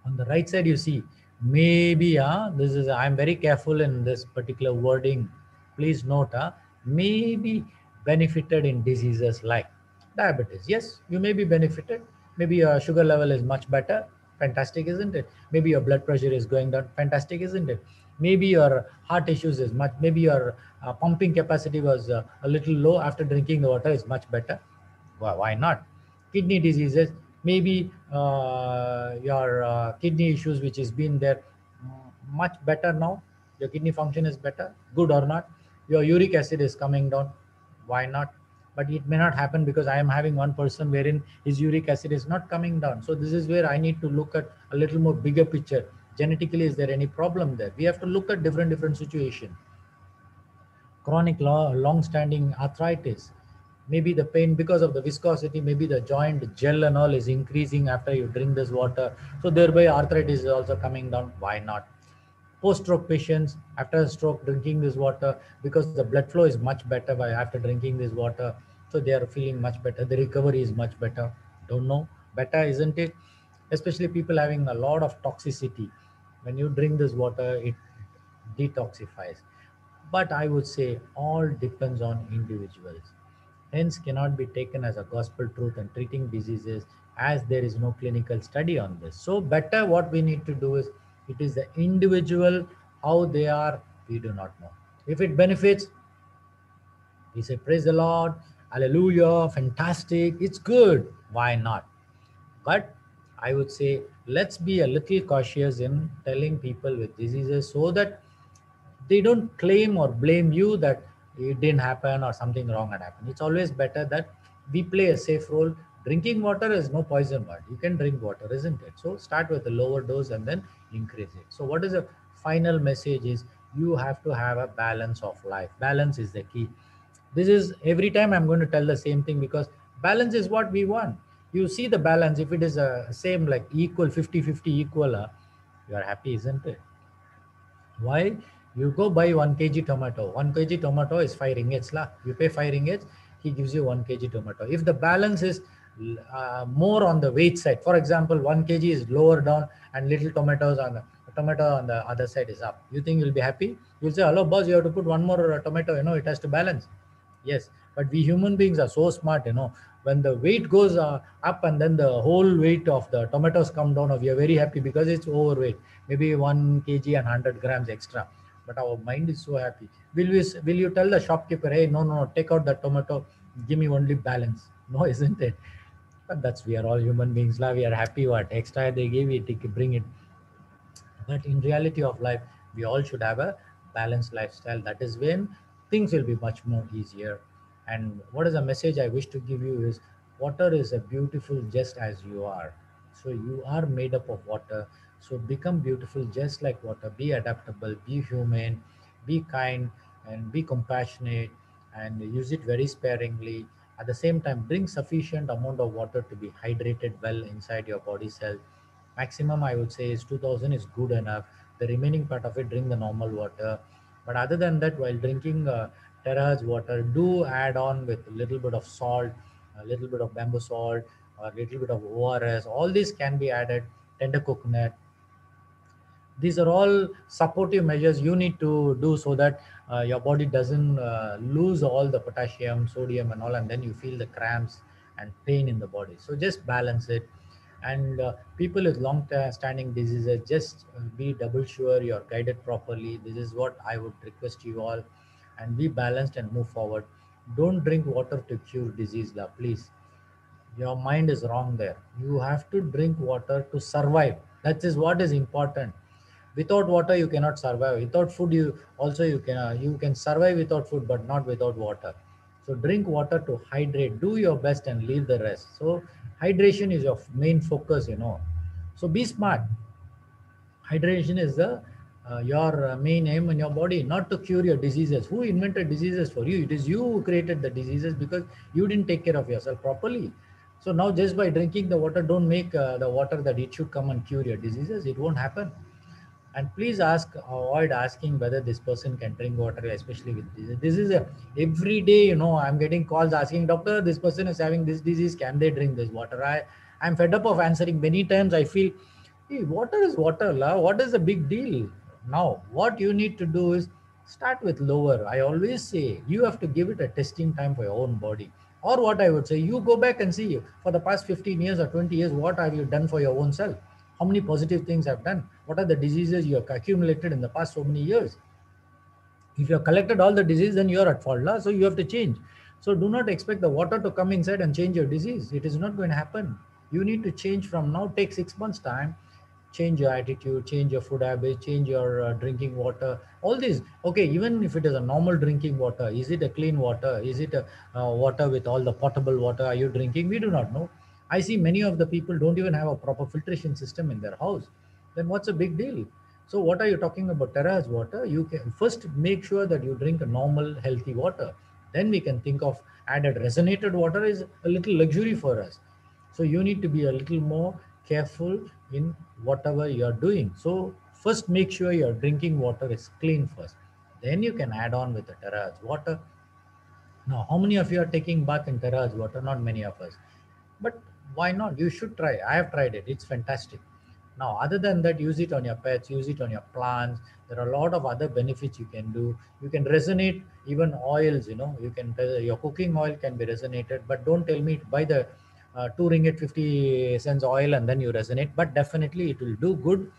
on the right side, you see, maybe, this is, I'm very careful in this particular wording. Please note, maybe benefited in diseases like diabetes. Yes, you may be benefited. Maybe your sugar level is much better. Fantastic, isn't it? Maybe your blood pressure is going down. Fantastic, isn't it? Maybe your heart issues is much, maybe your pumping capacity was a little low after drinking the water is much better. Why not? Kidney diseases, maybe your kidney issues which has been there, much better now. Your kidney function is better, good or not. Your uric acid is coming down, why not? But it may not happen because I am having one person wherein his uric acid is not coming down. So this is where I need to look at a little more bigger picture. Genetically, is there any problem there? We have to look at different situations. Chronic long-standing arthritis, maybe the pain because of the viscosity, maybe the joint gel and all is increasing after you drink this water, so thereby arthritis is also coming down, why not? Post-stroke patients, after a stroke, drinking this water, because the blood flow is much better by after drinking this water, so they are feeling much better, the recovery is much better. Don't know, better, isn't it? Especially people having a lot of toxicity, when you drink this water, it detoxifies. But I would say all depends on individuals, hence cannot be taken as a gospel truth and treating diseases, as there is no clinical study on this. So better what we need to do is, it is the individual, how they are, we do not know. If it benefits, we say praise the Lord, hallelujah, fantastic, it's good, why not? But I would say let's be a little cautious in telling people with diseases, so that they don't claim or blame you that it didn't happen or something wrong had happened. It's always better that we play a safe role. Drinking water is no poison word. You can drink water, isn't it? So start with a lower dose and then increase it. So what is the final message is, you have to have a balance of life. Balance is the key. This is every time I'm going to tell the same thing, because balance is what we want. You see the balance, if it is a same like equal 50-50 equal, you are happy, isn't it? Why? You go buy 1 kg tomato. 1 kg tomato is 5 ringgits lah. You pay 5 ringgits, he gives you 1 kg tomato. If the balance is more on the weight side, for example, 1 kg is lower down and little tomatoes on the tomato on the other side is up, you think you'll be happy? You'll say, hello boss, you have to put one more tomato, it has to balance. Yes, but we human beings are so smart. When the weight goes up and then the whole weight of the tomatoes come down, we are very happy because it's overweight, maybe 1 kg and 100 grams extra. But our mind is so happy. Will you tell the shopkeeper, hey, no, take out the tomato, give me only balance? No, isn't it? But we are all human beings. We are happy what extra they give it, bring it. But in reality of life, we all should have a balanced lifestyle. That is when things will be much more easier. And what is the message I wish to give you is, water is a beautiful just as you are. So you are made up of water. So become beautiful just like water. Be adaptable, be humane, be kind, and be compassionate, and use it very sparingly. At the same time, drink sufficient amount of water to be hydrated well inside your body cell. Maximum I would say is 2000 is good enough. The remaining part of it, drink the normal water. But other than that, while drinking terrage water, do add on with a little bit of salt, a little bit of bamboo salt, or a little bit of ORS. All these can be added. Tender coconut, these are all supportive measures you need to do, so that your body doesn't lose all the potassium, sodium and all, and then you feel the cramps and pain in the body. So just balance it. And people with long standing diseases, just be double sure you're guided properly. This is what I would request you all. And be balanced and move forward. Don't drink water to cure disease, please. Your mind is wrong there. You have to drink water to survive. That is what is important. Without water you cannot survive. Without food you can survive without food, but not without water. So drink water to hydrate. Do your best and leave the rest. So hydration is your main focus. So be smart. Hydration is the your main aim in your body, not to cure your diseases. Who invented diseases for you? It is you who created the diseases because you didn't take care of yourself properly. So now just by drinking the water, don't make the water that it should come and cure your diseases. It won't happen. And please avoid asking whether this person can drink water, especially with disease. This is a every day, I'm getting calls asking, doctor, this person is having this disease, can they drink this water? I'm fed up of answering. Many times I feel, hey, water is water, la. What is the big deal? Now, what you need to do is start with lower. I always say you have to give it a testing time for your own body. Or what I would say, you go back and see for the past 15 years or 20 years, what have you done for your own self? How many positive things I've done? What are the diseases you have accumulated in the past so many years? If you have collected all the disease, then you are at fault, so you have to change. So do not expect the water to come inside and change your disease. It is not going to happen. You need to change from now. Take 6 months time. Change your attitude, change your food habits, change your drinking water, all these. Okay, even if it is a normal drinking water, is it a clean water? Is it a water with all the potable water are you drinking? We do not know. I see many of the people don't even have a proper filtration system in their house. Then what's a big deal? So what are you talking about terrace water? You can first make sure that you drink a normal, healthy water. Then we can think of added resonated water is a little luxury for us. So you need to be a little more careful in whatever you are doing. So first make sure your drinking water is clean first. Then you can add on with the terrace water. Now, how many of you are taking bath in terrace water? Not many of us. But why not? You should try. I have tried it. It's fantastic. Now, other than that, use it on your pets, use it on your plants. There are a lot of other benefits you can do. You can resonate even oils, you can, your cooking oil can be resonated, but don't tell me buy the 2 ringgit 50 cents oil and then you resonate, but definitely it will do good.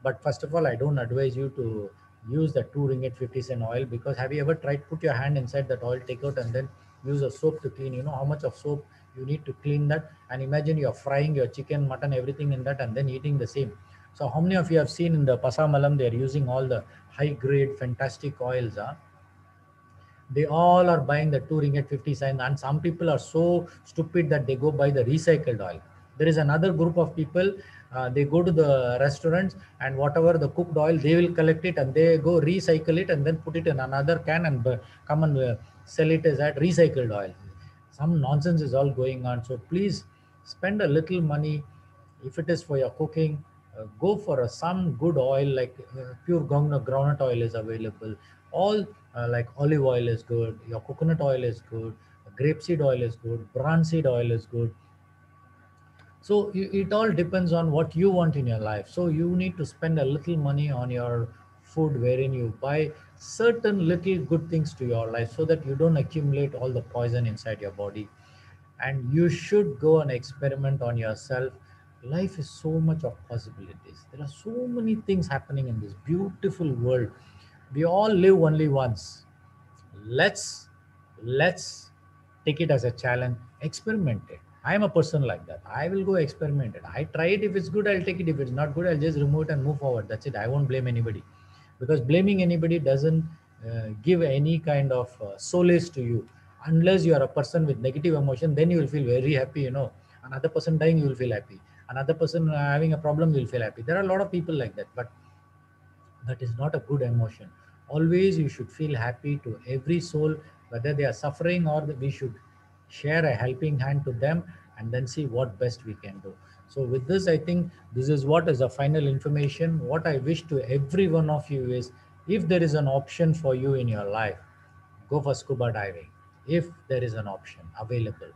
But first of all, I don't advise you to use the 2 ringgit 50 cent oil, because have you ever tried put your hand inside that oil, take out and then use a soap to clean? You know how much of soap you need to clean that? And imagine you're frying your chicken, mutton, everything in that and then eating the same. So how many of you have seen in the pasamalam they're using all the high grade fantastic oils? They all are buying the 2 ringgit 50 cents, and some people are so stupid that they go buy the recycled oil. There is another group of people, they go to the restaurants and whatever the cooked oil they will collect it and they go recycle it and then put it in another can and come and sell it as that recycled oil. Some nonsense is all going on. So please spend a little money. If it is for your cooking, go for some good oil, like pure groundnut oil is available. All like olive oil is good, your coconut oil is good, grapeseed oil is good, bran seed oil is good. So it all depends on what you want in your life. So you need to spend a little money on your food, wherein you buy certain little good things to your life so that you don't accumulate all the poison inside your body. And you should go and experiment on yourself. Life is so much of possibilities. There are so many things happening in this beautiful world. We all live only once. Let's let's take it as a challenge. Experiment it. I am a person like that. I will go experiment it. I try it. If it's good, I'll take it. If it's not good, I'll just remove it and move forward. That's it. I won't blame anybody, because blaming anybody doesn't give any kind of solace to you. Unless you are a person with negative emotion, then you will feel very happy. Another person dying, you will feel happy. Another person having a problem, you will feel happy. There are a lot of people like that, but that is not a good emotion. Always you should feel happy to every soul, whether they are suffering or we should share a helping hand to them and then see what best we can do. So with this, I think this is what is the final information. What I wish to every one of you is, if there is an option for you in your life, go for scuba diving. If there is an option available,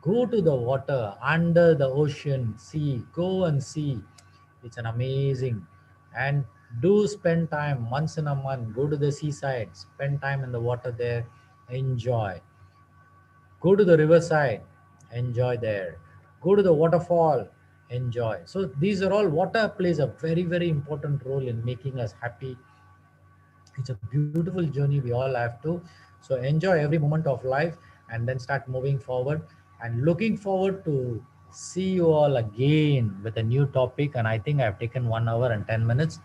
go to the water, under the ocean, sea, go and see. It's an amazing. And do spend time once in a month, go to the seaside, spend time in the water there, enjoy. Go to the riverside, enjoy there. Go to the waterfall, enjoy. So these are all, water plays a very, very important role in making us happy. It's a beautiful journey we all have to. So enjoy every moment of life and then start moving forward. And looking forward to see you all again with a new topic. And I think I've taken 1 hour and 10 minutes.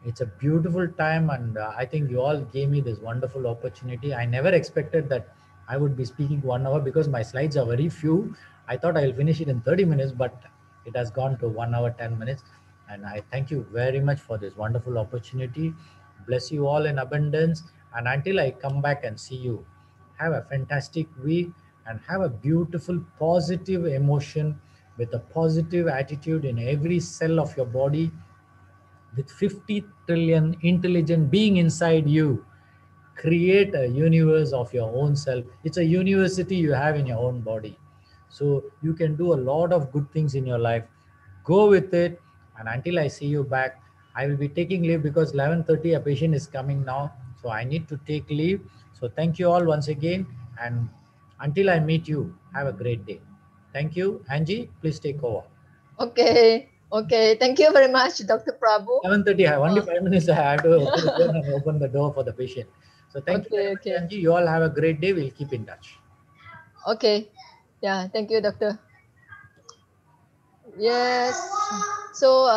It's a beautiful time, and I think you all gave me this wonderful opportunity. I never expected that I would be speaking 1 hour, because my slides are very few. I thought I'll finish it in 30 minutes, but it has gone to 1 hour 10 minutes. And I thank you very much for this wonderful opportunity. Bless you all in abundance. And until I come back and see you, have a fantastic week and have a beautiful positive emotion with a positive attitude in every cell of your body. with 50 trillion intelligent being inside you, create a universe of your own self. It's a university you have in your own body. So you can do a lot of good things in your life. Go with it. And until I see you back, I will be taking leave because 11:30 a patient is coming now. So I need to take leave. So thank you all once again. And until I meet you, have a great day. Thank you. Angie, please take over. Okay. Okay. Thank you very much, Dr. Prabhu. 11:30, I have only Uh, 5 minutes. I have to open the phone and open the door for the patient. So thank you very okay. much, Okay. Angie. You all have a great day. We'll keep in touch. Okay. Yeah. Thank you, Doctor. Yes. So,